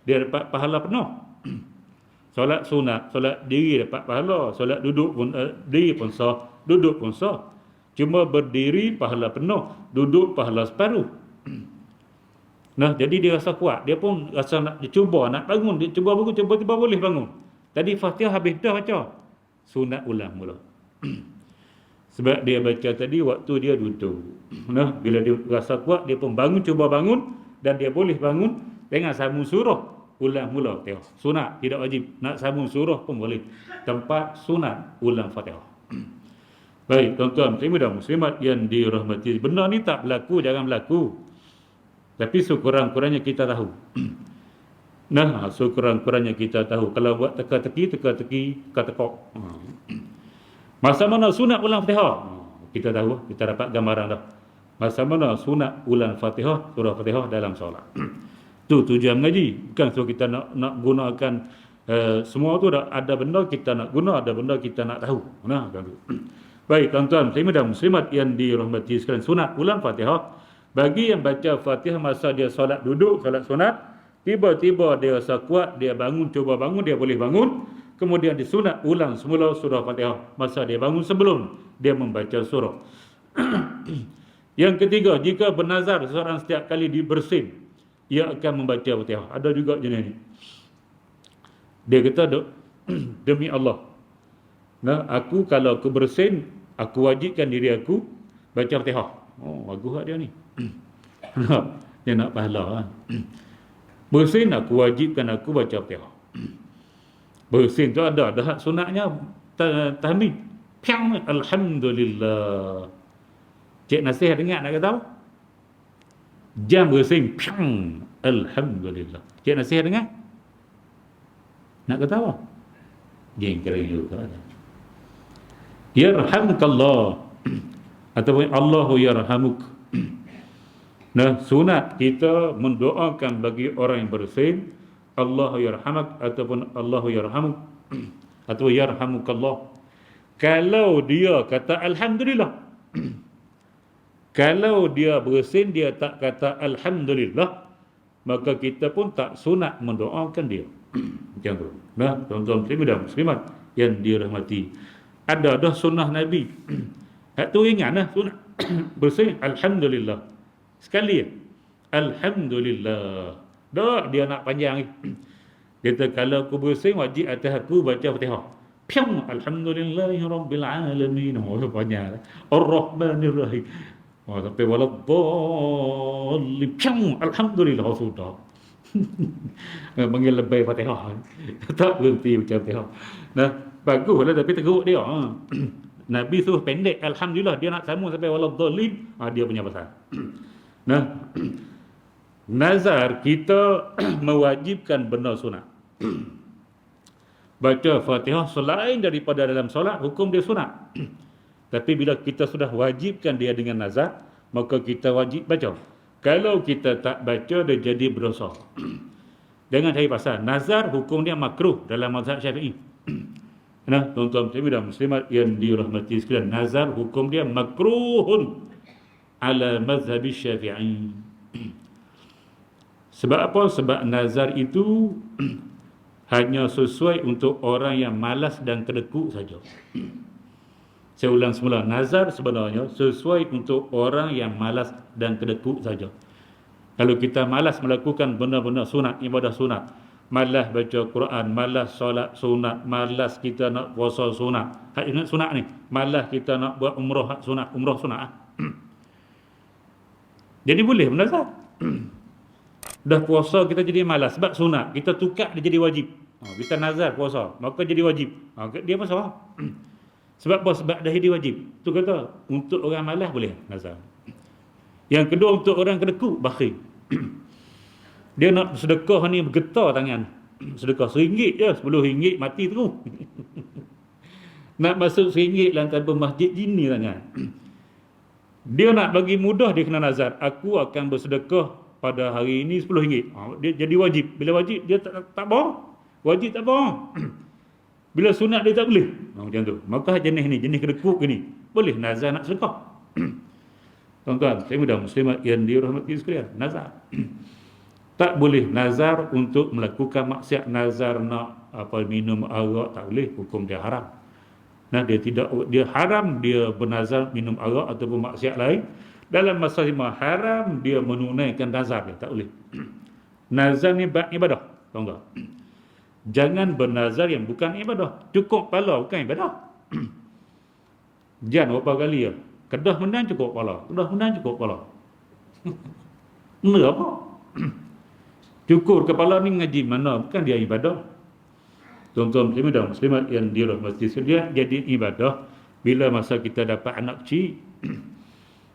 dia dapat pahala penuh. Solat sunat, solat diri dapat pahala. Solat duduk pun, diri pun sah, duduk pun sah. Cuma berdiri pahala penuh, duduk pahala separuh. Nah, jadi dia rasa kuat. Dia pun rasa nak cuba nak bangun. Dia cuba bangun, tiba-tiba boleh bangun. Tadi Fatihah habis dah baca. Sunat ulang mula. Sebab dia baca tadi waktu dia duduk. Nah, bila dia rasa kuat, dia pun bangun, cuba bangun. Dan dia boleh bangun dengan sambung surah. Ulang mula Fatihah. Sunat, tidak wajib. Nak sambung surah pun boleh. Tempat sunat, ulang Fatihah. Baik, tuan-tuan, dan muslimat yang dirahmati. Benda ni tak berlaku, jangan berlaku. Tapi sekurang-kurangnya kita tahu. Nah, sekurang-kurangnya kita tahu. Kalau buat teka-teki, teka-tekok. Masa mana sunat ulang Fatihah? Kita tahu, kita dapat gambaran dah. Masa mana sunat ulang Fatihah, surah Fatihah dalam solat. Tu tujuan mengaji. Bukan so kita nak gunakan semua tu ada benda kita nak guna, ada benda kita nak tahu. Nah, kan tu. Baik, tuan-tuan, dan muslimat yang dirahmati sekalian, sunat ulang Fatihah. Bagi yang baca Fatihah masa dia solat duduk, solat sunat, tiba-tiba dia rasa kuat, dia bangun, cuba bangun, dia boleh bangun. Kemudian disunat ulang semula surah Fatihah masa dia bangun sebelum dia membaca surah. Yang ketiga, jika bernazar seseorang setiap kali dibersin, ia akan membaca Fatihah. Ada juga jenis ni. Dia kata, demi Allah, nah, aku kalau aku bersin, aku wajibkan diri aku baca Fatihah. Oh, bagus tak dia ni? Dia nak pahala. Bersin aku wajibkan aku baca Fatihah. Bersin tu ada hak sunatnya tahmid. Piang, alhamdulillah. Cik Nasih dengar nak kata apa? Jam bersin, piang, alhamdulillah. Cik Nasih dengar? Nak kata apa? Jeng kira juga. Yarhamkallah. Ataupun Allahu yarhamuk. Nah, sunat kita mendoakan bagi orang yang bersin, Allahu yarhamak ataupun Allahu yarhamuk atau yarhamukallah. Kalau dia kata alhamdulillah. Kalau dia bersin dia tak kata alhamdulillah, maka kita pun tak sunat mendoakan dia. Macam tu. Nah, tuan-tuan dan muslimat yang dirahmati. Ada dah sunnah Nabi. Hak tu ingatlah sunat bersin alhamdulillah. Sekali ya. Alhamdulillah. Dah dia nak panjang ni. Dia kata kalau aku bersin wajib atas aku baca Fatihah. Piang, alhamdulillahirabbil alamin. Oh, panjang. Ar-Rahmanir Rahim. Oh, sampai waladhdallin. Piang, alhamdulillah sudah. Panggil lebih Fatihah. Tak berhenti baca Fatihah. Nah, baguslah tapi teruk dia. Nabi suruh pendek, alhamdulillah. Dia nak sambung sampai waladhdallin. Dia punya pasal. Nah, nazar kita mewajibkan benda sunat. Baca Fatihah selain daripada dalam solat, hukum dia sunat. Tapi bila kita sudah wajibkan dia dengan nazar, maka kita wajib baca. Kalau kita tak baca, dia jadi berdosa. Jangan cari pasal. Nazar hukum dia makruh dalam mazhab Syafi'i. Nah, tuan-tuan dan muslimat yang dirahmati sekalian, nazar hukum dia makruhun ala mazhab Syafi'i. Sebab apa? Sebab nazar itu hanya sesuai untuk orang yang malas dan kedekut saja. Saya ulang semula, nazar sebenarnya sesuai untuk orang yang malas dan kedekut saja. Kalau kita malas melakukan benda-benda sunat, ibadah sunat, malas baca Quran, malas solat sunat, malas kita nak puasa sunat, hak ingat sunat ni, malas kita nak buat umrah hak sunat, umrah sunat. Jadi boleh bernazar. Dah puasa kita jadi malas sebab sunat, kita tukar dia jadi wajib. Kita nazar puasa, maka jadi wajib. Dia pasal. Sebab apa? Sebab dah jadi wajib. Tu kata, untuk orang malas boleh nazar. Yang kedua, untuk orang kedekut, bakhil. Dia nak sedekah ni bergetar tangan. Sedekah RM1 je, RM10 mati terus. Nak masuk RM1 dalam tanpa masjid, gini tangan. Dia nak bagi mudah, dia kena nazar. Aku akan bersedekah pada hari ini RM10. Dia jadi wajib. Bila wajib, dia tak bohong. Wajib tak bohong. Bila sunat, dia tak boleh. Macam tu. Maka jenis ni, jenis kedekut ni, boleh nazar nak sedekah. Tuan-tuan, saya mudah muslimat yang dirahmati sekalian, nazar. Tak boleh nazar untuk melakukan maksiat. Nazar nak minum arak, tak boleh, hukum dia haram. Dia haram dia bernazar minum arak ataupun maksiat lain. Dalam masa lima haram dia menunaikan nazar dia, tak boleh. Nazar ni ibadah, tuan-tuan. Jangan bernazar yang bukan ibadah. Cukup pala bukan ibadah. Jangan berapa kali ya. Kedah menang cukup pala. Kedah menang cukup pala. Benda apa? Cukur kepala ni ngaji mana? Bukan dia ibadah. Tuan-tuan muslimin dan muslimat yang dirahmati sekalian, jadi ibadah bila masa kita dapat anak kecil.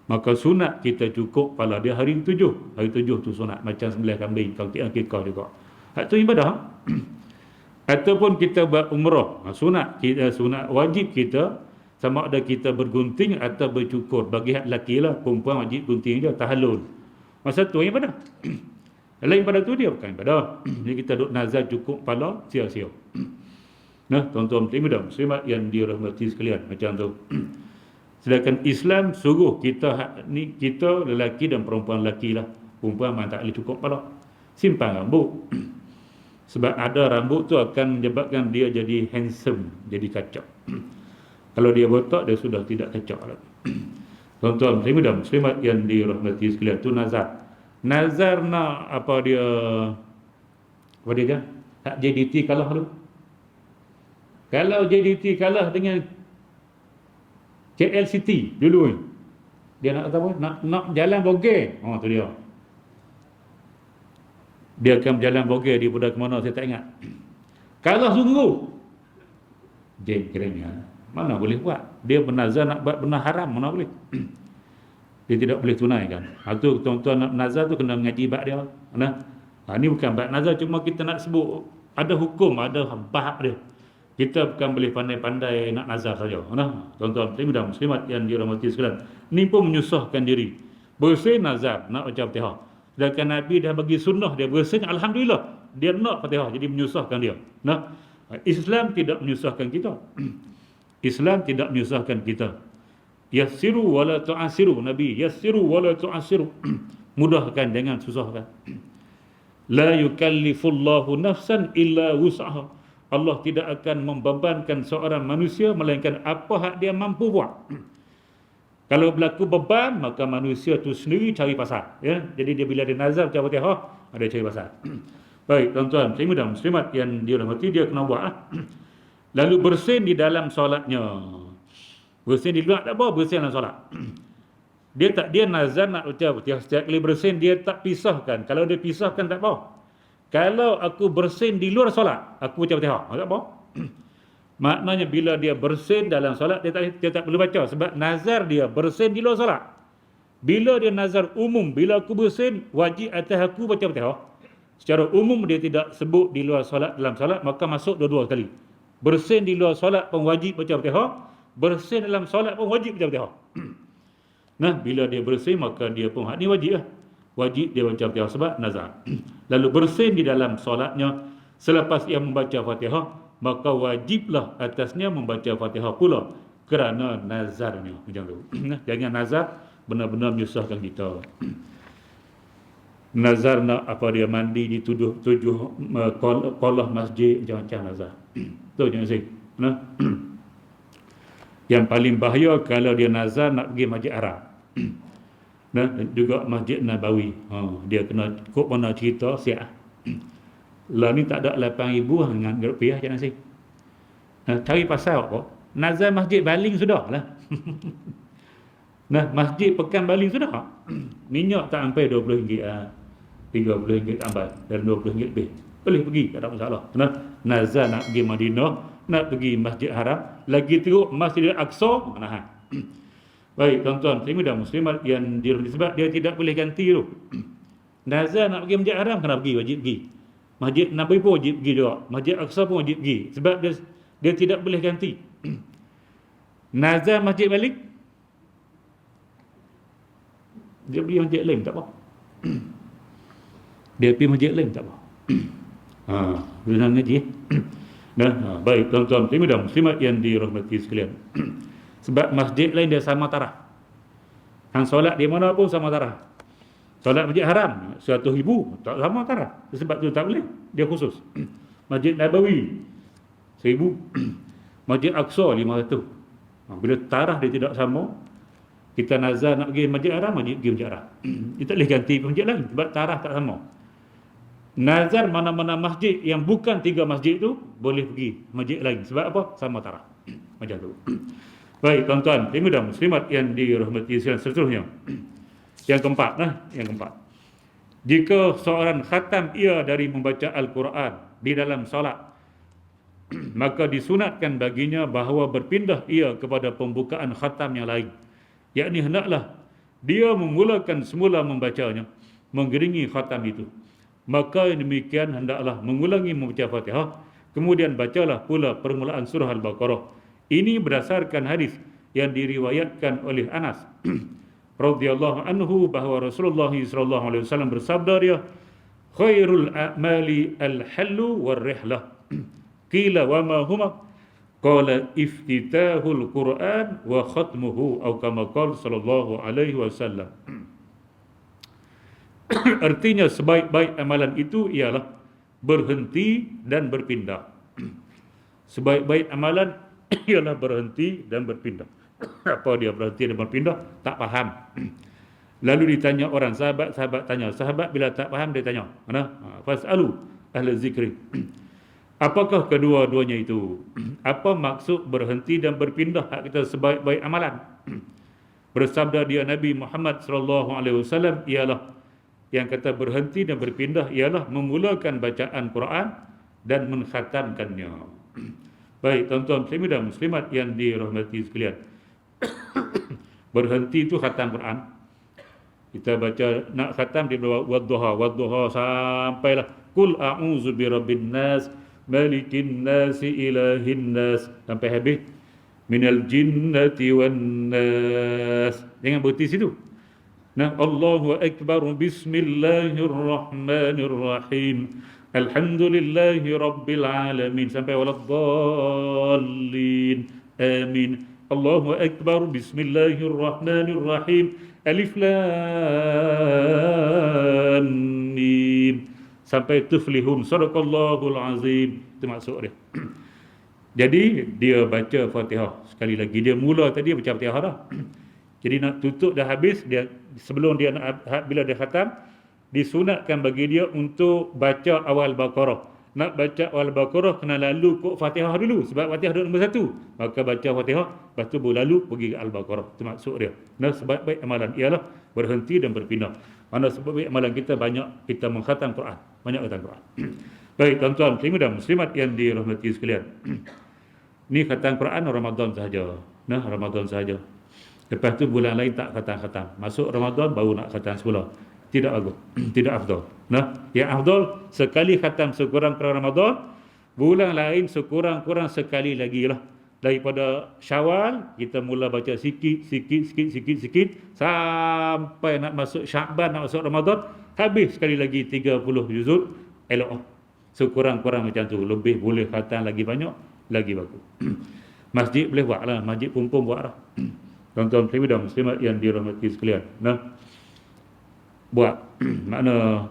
Maka sunat kita cukup kepala dia hari 7. Hari 7 tu sunat, macam sembelih kambing kalau kita akikah juga. Itu ibadah. Ataupun kita buat umrah, sunat wajib kita, sama ada kita bergunting atau bercukur. Bagi hak lelaki lah, perempuan wajib gunting dia, tahallul. Masa tu ibadah. Lain pada tu dia bukan ibadah. Jadi kita duk nazar cukup kepala, sia-sia. Tuan-tuan muslimat yang dirahmati sekalian, macam tu. Sedangkan Islam suruh kita lelaki dan perempuan lelaki lah. Perempuan memang tak boleh cukup kepala. Simpan rambut. Sebab ada rambut tu akan menyebabkan dia jadi handsome, jadi kacak. Kalau dia botak, dia sudah tidak kacak lagi. Tuan-tuan muslimat yang dirahmati sekalian, tu nazar. Nazar nak apa dia hak JDT kalah tu. Kalau JDT kalah dengan KL City dulu ni, dia nak kata apa? Nak jalan bogey. Tu dia. Dia akan berjalan bogey di budak mana saya tak ingat. Kalah sungguh. Dia kiranya mana boleh buat. Dia bernazar nak buat benda haram, mana boleh. Dia tidak boleh tunaikan. Itu tuan-tuan nak nazar tu kena mengaji bab dia. Ini bukan bab nazar, cuma kita nak sebut ada hukum, ada bab dia. Kita bukan boleh pandai-pandai nak nazar saja. Tuan-tuan dan muslimat yang dirahmati sekalian, ni pun menyusahkan diri. Bersih nazar nak baca Fatihah. Sedangkan Nabi dah bagi sunnah dia bersih, alhamdulillah. Dia nak Fatihah, jadi menyusahkan dia. Islam tidak menyusahkan kita. Islam tidak menyusahkan kita. Yassiru wala tu'asiru. Nabi yassiru wala tu'asiru. Mudahkan, jangan susahkan. La yukallifullahu nafsan illa wus'aha. Allah tidak akan membebankan seorang manusia melainkan apa hak dia mampu buat. Kalau berlaku beban, maka manusia tu sendiri cari pasal. Jadi dia bila dia nazar baca Fatihah, ada cari pasal. Baik, tuan-tuan, muslimin dan muslimat yang dirahmati, dia kena buat. Lalu bersin di dalam solatnya. Bersin di luar tak apa, bersin dalam solat. Dia nazar nak baca Fatihah, setiap kali bersin dia tak pisahkan. Kalau dia pisahkan tak apa. Kalau aku bersin di luar solat, aku baca Fatihah, tak apa. Maknanya bila dia bersin dalam solat, dia tak perlu baca. Sebab nazar dia bersin di luar solat. Bila dia nazar umum, bila aku bersin, wajib atas aku baca Fatihah. Secara umum dia tidak sebut di luar solat, dalam solat, maka masuk dua-dua sekali. Bersin di luar solat pun wajib baca Fatihah. Bersin dalam solat pun wajib baca Fatihah. Bila dia bersin, maka dia pun hak ni wajib lah. Wajib dia baca Fatihah sebab nazar. Lalu bersin di dalam solatnya, selepas ia membaca Fatihah, maka wajiblah atasnya membaca Fatihah pula kerana nazarnya. Macam tu. Jangan nazar benar-benar menyusahkan kita. Nazar nak dia mandi di tujuh kolah masjid, macam-macam nazar. Tu jangan say. Yang paling bahaya kalau dia nazar nak pergi Masjid Arab. Juga Masjid Nabawi. Dia kena kok mana cerita siap. Lah ni tak ada 8,000 dengan rupiah jangan sih. Cari pasal apa? Nazar Masjid Baling sudah lah. Masjid Pekan Baling sudah. Minyak tak sampai RM20, RM30 tambah dan RM20 lebih. Boleh pergi, tak ada masalah. Nah, nazar nak pergi Madinah, nak pergi Masjid Haram, lagi teruk Masjid Al-Aqsa, menahan. Baik, tuan-tuan, muslimin dan muslimat yang dirahmati, sebab dia tidak boleh ganti tu. Nazar nak pergi Masjid Haram, kena pergi, wajib pergi. Masjid Nabawi pun wajib pergi juga. Masjid Al-Aqsa pun wajib pergi. Sebab dia tidak boleh ganti. Nazar masjid balik, dia pergi masjid lain, tak apa. Dia pergi masjid lain, tak apa. Benar ngaji. Nah, baik, tuan-tuan, muslimin dan muslimat yang dirahmati sekalian. Sebab masjid lain dia sama taraf. Hang solat di mana pun sama taraf. Solat Masjid Haram 100,000 tak sama taraf. Sebab tu tak boleh, dia khusus. Masjid Nabawi 1,000, Masjid Aqsa 500. Bila taraf dia tidak sama, kita nazar nak pergi Masjid Haram, pergi Masjid Haram. Dia tak boleh ganti masjid lain sebab taraf tak sama. Nazar mana-mana masjid yang bukan 3 masjid tu boleh pergi masjid lain. Sebab apa? Sama taraf. Macam tu. Baik, tuan-tuan, muslimin dan muslimat yang dirahmati sekalian, seterusnya. Yang keempat, yang keempat. Jika seorang khatam ia dari membaca Al-Quran di dalam solat, maka disunatkan baginya bahawa berpindah ia kepada pembukaan khatam yang lain. Yakni hendaklah dia memulakan semula membacanya, mengiringi khatam itu. Maka demikian hendaklah mengulangi membaca Fatihah, kemudian bacalah pula permulaan surah Al-Baqarah. Ini berdasarkan hadis yang diriwayatkan oleh Anas radhiyallahu anhu bahawa Rasulullah sallallahu alaihi wasallam bersabda, dia khairul a'mali al-hallu war-rihlah. Qila wa ma huma? Qala iftitahul Quran wa khatmuhu, atau kama qala sallallahu alaihi wasallam. Artinya sebaik-baik amalan itu ialah berhenti dan berpindah. Sebaik-baik amalan ialah berhenti dan berpindah. Apa dia berhenti dan berpindah? Tak faham. Lalu ditanya orang, sahabat tanya. Sahabat bila tak faham dia tanya, mana? Fas'alu ahli zikri. Apakah kedua-duanya itu? Apa maksud berhenti dan berpindah? Hak kita sebaik-baik amalan. Bersabda dia Nabi Muhammad sallallahu alaihi wasallam ialah yang kata berhenti dan berpindah ialah memulakan bacaan Quran dan mengkhatamkannya. Baik, tuan-tuan muslimin dan muslimat yang dirahmati sekalian. Berhenti itu khatam Quran. Kita baca nak khatam di wadduha sampailah qul a'udzu birabbin nas malikin nas ilahin nas sampai habis minal jinnati wan nas. Jangan berhenti situ. Nah, Allahu akbar, bismillahirrahmanirrahim, alhamdulillahi rabbil alamin sampai waladdallin, amin. Allahu akbar, bismillahirrahmanirrahim, alif lam mim sampai tuflihun, sadaqallahul azim. Itu maksud dia. Jadi dia baca Fatihah sekali lagi. Dia mula tadi baca Fatihah dah. Jadi nak tutup dah habis, dia sebelum dia nak, bila dia khatam, disunatkan bagi dia untuk baca awal Baqarah. Nak baca awal Baqarah kena lalu kok Fatihah dulu, sebab Fatihah nombor 1. Maka baca Fatihah, lepas tu baru lalu pergi ke Al-Baqarah. Itu maksud dia. Nah, sebaik-baik amalan ialah berhenti dan berpindah. Mana sebaik amalan kita banyak kita mengkhatam Quran, banyak khatam Quran. Baik, tuan-tuan muslimin dan muslimat yang dirahmati sekalian. Ni khatam Quran Ramadan sahaja. Nah, Ramadan sahaja. Lepas tu bulan lain tak khatam-khatam. Masuk Ramadan baru nak khatam semula. Tidak bagus. Tidak afdal. Nah, yang afdal sekali khatam sekurang-kurang Ramadan, bulan lain sekurang-kurang sekali lagi lah. Daripada Syawal kita mula baca sikit sampai nak masuk Syaban, nak masuk Ramadan, habis sekali lagi 30 juzuk, elok. Sekurang-kurang macam tu. Lebih boleh khatam lagi banyak, lagi bagus. Masjid boleh buat lah, masjid pun buat lah. Tuan-tuan muslimin dan muslimat yang dirahmati sekalian. Nah, buat makna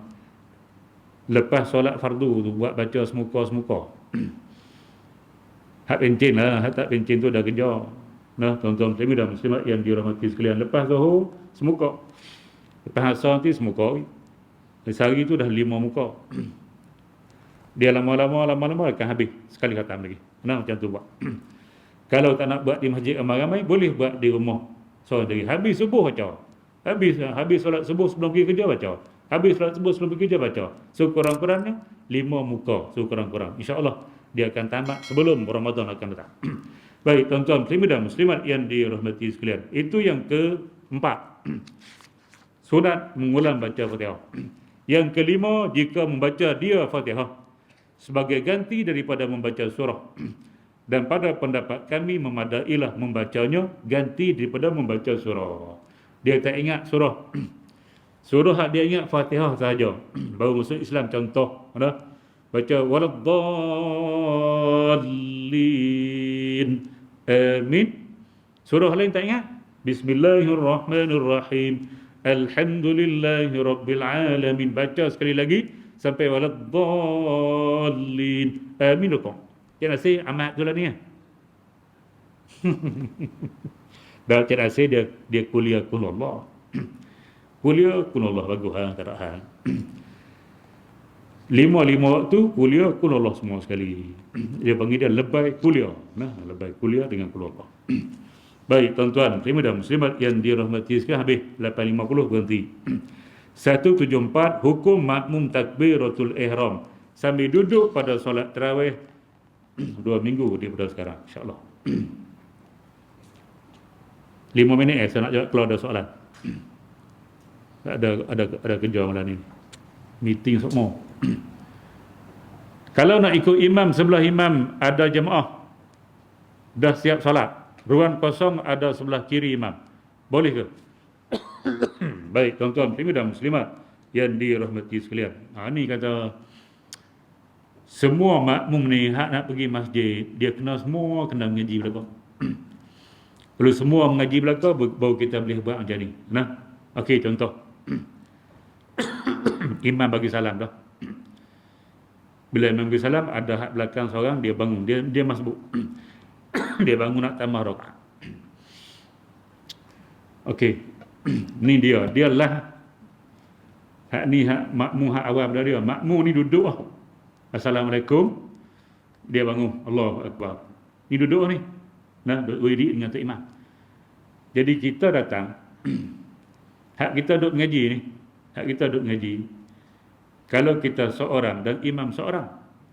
lepas solat fardu tu buat baca semuka-semuka. Hak pencin lah, hak tak pencin tu dah kerja. Nah, tuan-tuan muslimin dan muslimat yang dirahmati sekalian, lepas zuhur semuka. Lepas asar nanti semuka. Sehari tu dah 5 muka. Dia lama-lama akan habis sekali khatam lagi. Nah, macam tu buat. Kalau tak nak buat di masjid ramai-ramai, boleh buat di rumah. So, dari habis subuh baca. Habis solat subuh sebelum pergi kerja baca. Habis solat subuh sebelum pergi kerja baca. Sekurang-kurangnya 5 muka sekurang-kurang. Insya-Allah dia akan tamat sebelum Ramadan akan datang. Baik, tuan-tuan muslimin dan muslimat yang dirahmati sekalian. Itu yang keempat. Sunat mengulang baca Fatihah. Yang kelima, jika membaca dia Fatihah sebagai ganti daripada membaca surah. Dan pada pendapat kami memadailah membacanya ganti daripada membaca surah. Dia tak ingat surah. Surah dia ingat Fatihah sahaja. Baru masuk Islam contoh, ada baca waladdallin. Amin. Surah lain tak ingat. Bismillahirrahmanirrahim. Alhamdulillahirabbil alamin. Baca sekali lagi sampai waladdallin. Amin kau. Cik Nasir amat tu lah ni. Dah Cik Nasir dia kuliah kulullah. Kuliah kulullah bagus tak ada hal. Lima waktu kuliah kulullah semua sekali. Dia panggil dia lebay kuliah. Nah, lebay kuliah dengan kulullah. Baik tuan-tuan, muslimin dan muslimat yang dirahmati sekalian, habis 8.50 berhenti. 174 hukum makmum takbiratul ihram sambil duduk pada solat tarawih 2 minggu daripada sekarang, insya-Allah. 5 minit saya nak jawab kalau ada soalan. Ada kerja malam ni. Meeting semua. Kalau nak ikut imam, sebelah imam ada jemaah dah siap solat, ruang kosong ada sebelah kiri imam, boleh ke? Baik tuan-tuan muslimin dan muslimat yang dirahmati sekalian. Ni kata semua makmum ni hak nak pergi masjid, dia semua kena mengaji belakang. Kalau semua mengaji belakang, baru kita boleh buat macam ni. Nah, okey contoh. Imam bagi salam dah. Bila imam bagi salam, ada hak belakang seorang, dia bangun, dia masbuk. Dia bangun nak tambah rakaat. Okey. Ni dia lah hak ni hak makmum, hak awam dia. Makmum ni duduk lah. Assalamualaikum. Dia bangun, Allahu Akbar. Ni duduk ni. Nah, berdiri dengan Tok Imam. Jadi kita datang, hak kita duduk mengaji ni, hak kita duduk mengaji. Kalau kita seorang dan imam seorang,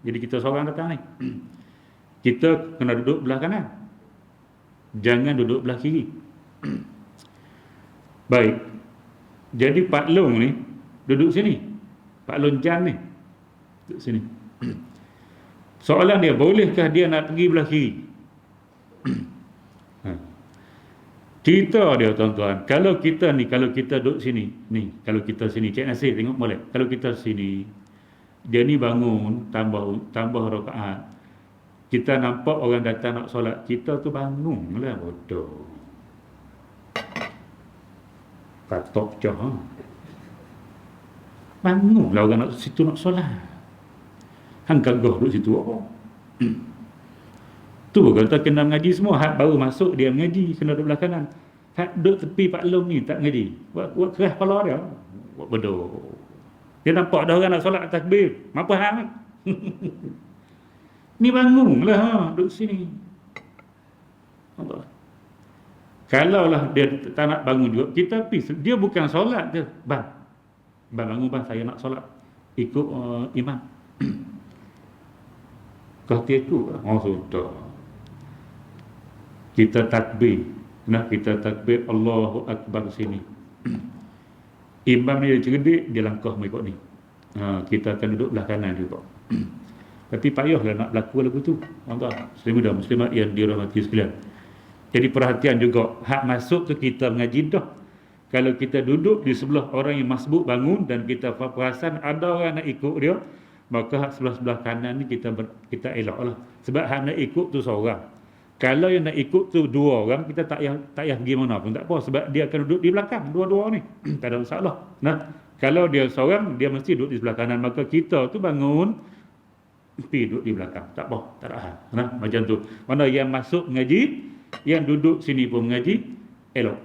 jadi kita seorang datang ni, kita kena duduk belah kanan. Jangan duduk belah kiri. Baik. Jadi Pak Long ni duduk sini. Pak Long Jan ni duduk sini. Soalan dia, bolehkah dia nak pergi belah kiri? Cerita dia tuan-tuan, kalau kita duduk sini, ni kalau kita sini, Cik Nasir tengok boleh. Kalau kita sini, dia ni bangun tambah rakaat. Kita nampak orang datang nak solat, kita tu bangunlah bodoh. Katok je. Bangunlah orang nak situ nak solat. Hang gagah duduk situ apa? Tu kata kena mengaji semua. Hak baru masuk dia mengaji, kena duduk belah kanan. Hak duduk tepi Pak Long ni tak mengaji. Buat keras kepala dia. Buat bodoh. Dia nampak ada orang nak solat takbir. Apa hak? Ni bangunlah duduk sini. Allah. Kalaulah dia tak nak bangun juga, kita pergi. Dia bukan solat je. Bang bangun bang, saya nak solat. Ikut imam. Kata itu, sudah. Kita takbir. Kita takbir Allahu Akbar sini. Imam ni dia cerdik, dia langkah mengikut ni. Kita akan duduk belah kanan juga. Tapi payahlah nak berlaku lagu tu. Allah, muslimin dan muslimat yang dirahmati sekalian. Jadi perhatian juga, hak masuk tu kita mengaji dah. Kalau kita duduk di sebelah orang yang masbuk bangun dan kita perasan ada orang nak ikut dia, maka hak sebelah-sebelah kanan ni kita elaklah. Sebab hak nak ikut tu seorang. Kalau yang nak ikut tu dua orang, kita tak payah pergi mana pun tak apa, sebab dia akan duduk di belakang dua-dua ni. Tak ada masalah. Nah, kalau dia seorang, dia mesti duduk di sebelah kanan, maka kita tu bangun pergi duduk di belakang. Tak apa, tak ada hal. Nah, macam tu. Mana yang masuk mengaji, yang duduk sini pun mengaji, elok.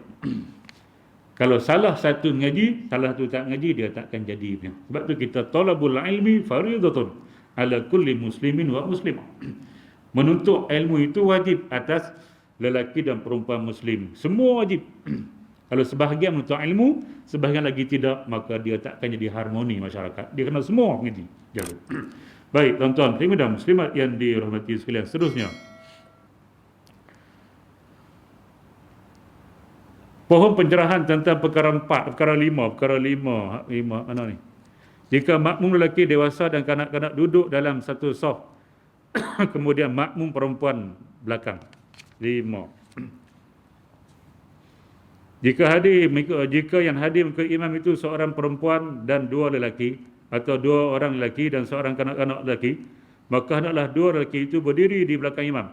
Kalau salah satu mengaji, salah satu tak mengaji, dia takkan jadi punya. Sebab tu kita talabul ilmi fariidatun ala kulli muslimin wa muslimah. Menuntut ilmu itu wajib atas lelaki dan perempuan muslim. Semua wajib. Kalau sebahagian menuntut ilmu, sebahagian lagi tidak, maka dia takkan jadi harmoni masyarakat. Dia kena semua mengerti jalur. Baik, tuan-tuan, muslimin dan muslimat yang dirahmati sekalian, seterusnya. Pohon pencerahan tentang perkara 4, perkara 5, mana ni? Jika makmum lelaki dewasa dan kanak-kanak duduk dalam satu saf, kemudian makmum perempuan belakang. 5. Jika yang hadir ke imam itu seorang perempuan dan 2 lelaki, atau 2 orang lelaki dan seorang kanak-kanak lelaki, maka hendaklah 2 lelaki itu berdiri di belakang imam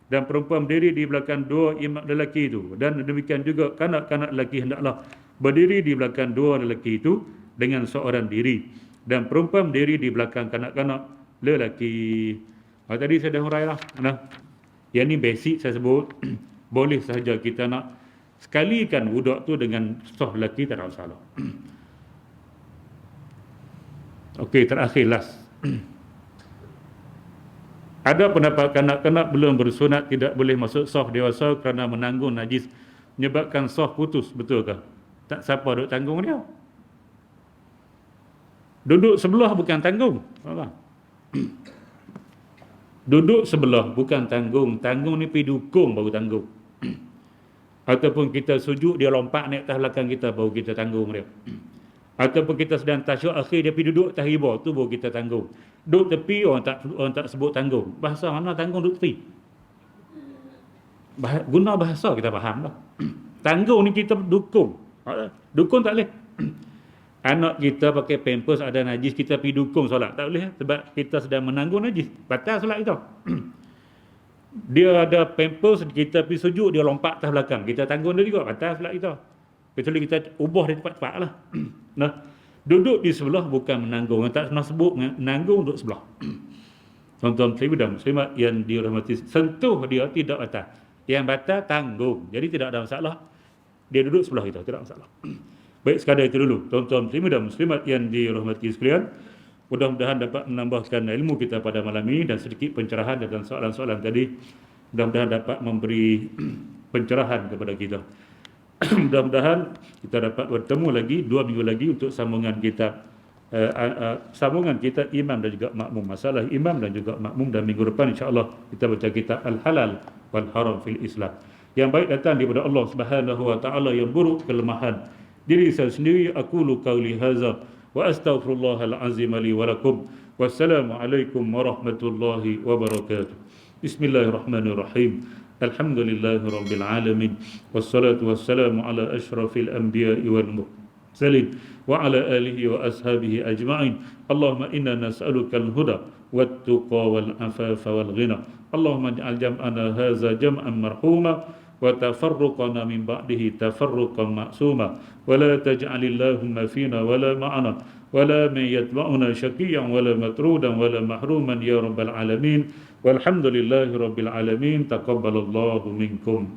dan perempuan berdiri di belakang 2 imam lelaki itu, dan demikian juga kanak-kanak lelaki hendaklah berdiri di belakang 2 lelaki itu dengan seorang diri, dan perempuan berdiri di belakang kanak-kanak lelaki. Tadi saya dah hurailah. Yang ni basic saya sebut. Boleh sahaja kita nak sekalikan wuduk tu dengan saf lelaki, tak ada masalah. Okey, terakhir last. Ada pendapat kanak-kanak belum bersunat tidak boleh masuk saf dewasa kerana menanggung najis menyebabkan saf putus, betul ke? Tak siapa duk tanggung dia. Duduk sebelah bukan tanggung. Duduk sebelah bukan tanggung. Tanggung ni pergi dukung baru tanggung. Ataupun kita sujud, dia lompat naik atas belakang kita, baru kita tanggung dia. Ataupun kita sedang tasyahud akhir, dia pergi duduk atas riba, tu baru kita tanggung. Duduk tepi, orang tak sebut tanggung. Bahasa mana tanggung duduk tepi? Guna bahasa kita faham lah. Tanggung ni kita dukung. Dukung tak boleh. Anak kita pakai pampers ada najis, kita pergi dukung solat, tak boleh, sebab kita sedang menanggung najis, batal solat kita. Dia ada pampers, kita pergi sujud, dia lompat atas belakang, kita tanggung dia juga, batal solat kita. Kecuali kita ubah dia cepat-cepat lah. Nah, duduk di sebelah bukan menanggung. Yang tak pernah sebut menanggung, duduk sebelah. Tuan-tuan dan muslimat yang dirahmati, sentuh dia tidak batal. Yang batal tanggung. Jadi tidak ada masalah. Dia duduk sebelah kita, tidak masalah. Baik, sekadar itu dulu. Tuan-tuan dan muslimat yang dirahmati sekalian, mudah-mudahan dapat menambahkan ilmu kita pada malam ini dan sedikit pencerahan dan soalan-soalan tadi. Mudah-mudahan dapat memberi pencerahan kepada kita. Mudah-mudahan kita dapat bertemu lagi 2 minggu lagi untuk sambungan kita imam dan juga makmum. Masalah imam dan juga makmum, dan minggu depan insya-Allah kita baca kitab Al-Halal wal Haram fil Islam. Yang baik datang daripada Allah Subhanahu wa taala, yang buruk kelemahan diri saya sendiri. Aqulu qauli hadza wa astaghfirullahal azim li wa lakum. Wassalamualaikum warahmatullahi wabarakatuh. Bismillahirrahmanirrahim. Alhamdulillahi rabbil alamin. Wassalatu wassalamu ala asyrafil anbiya'i wal mursalin wa ala alihi wa ashabihi ajma'in. Allahumma inna nas'aluka al-huda wat tuqa wal afafa wal ghina. Allahumma ij'al jam'ana hadza jam'an marhuma wa tafarruqana min ba'dihi tafarruqan ma'suma wa la taj'alillahumma fina wa la ma'ana wa la man yatba'una syaqiyyan wa la matrudan wa la mahruman ya rabbal alamin. Walhamdulillahi rabbil alamin. Taqabbalallahu minkum.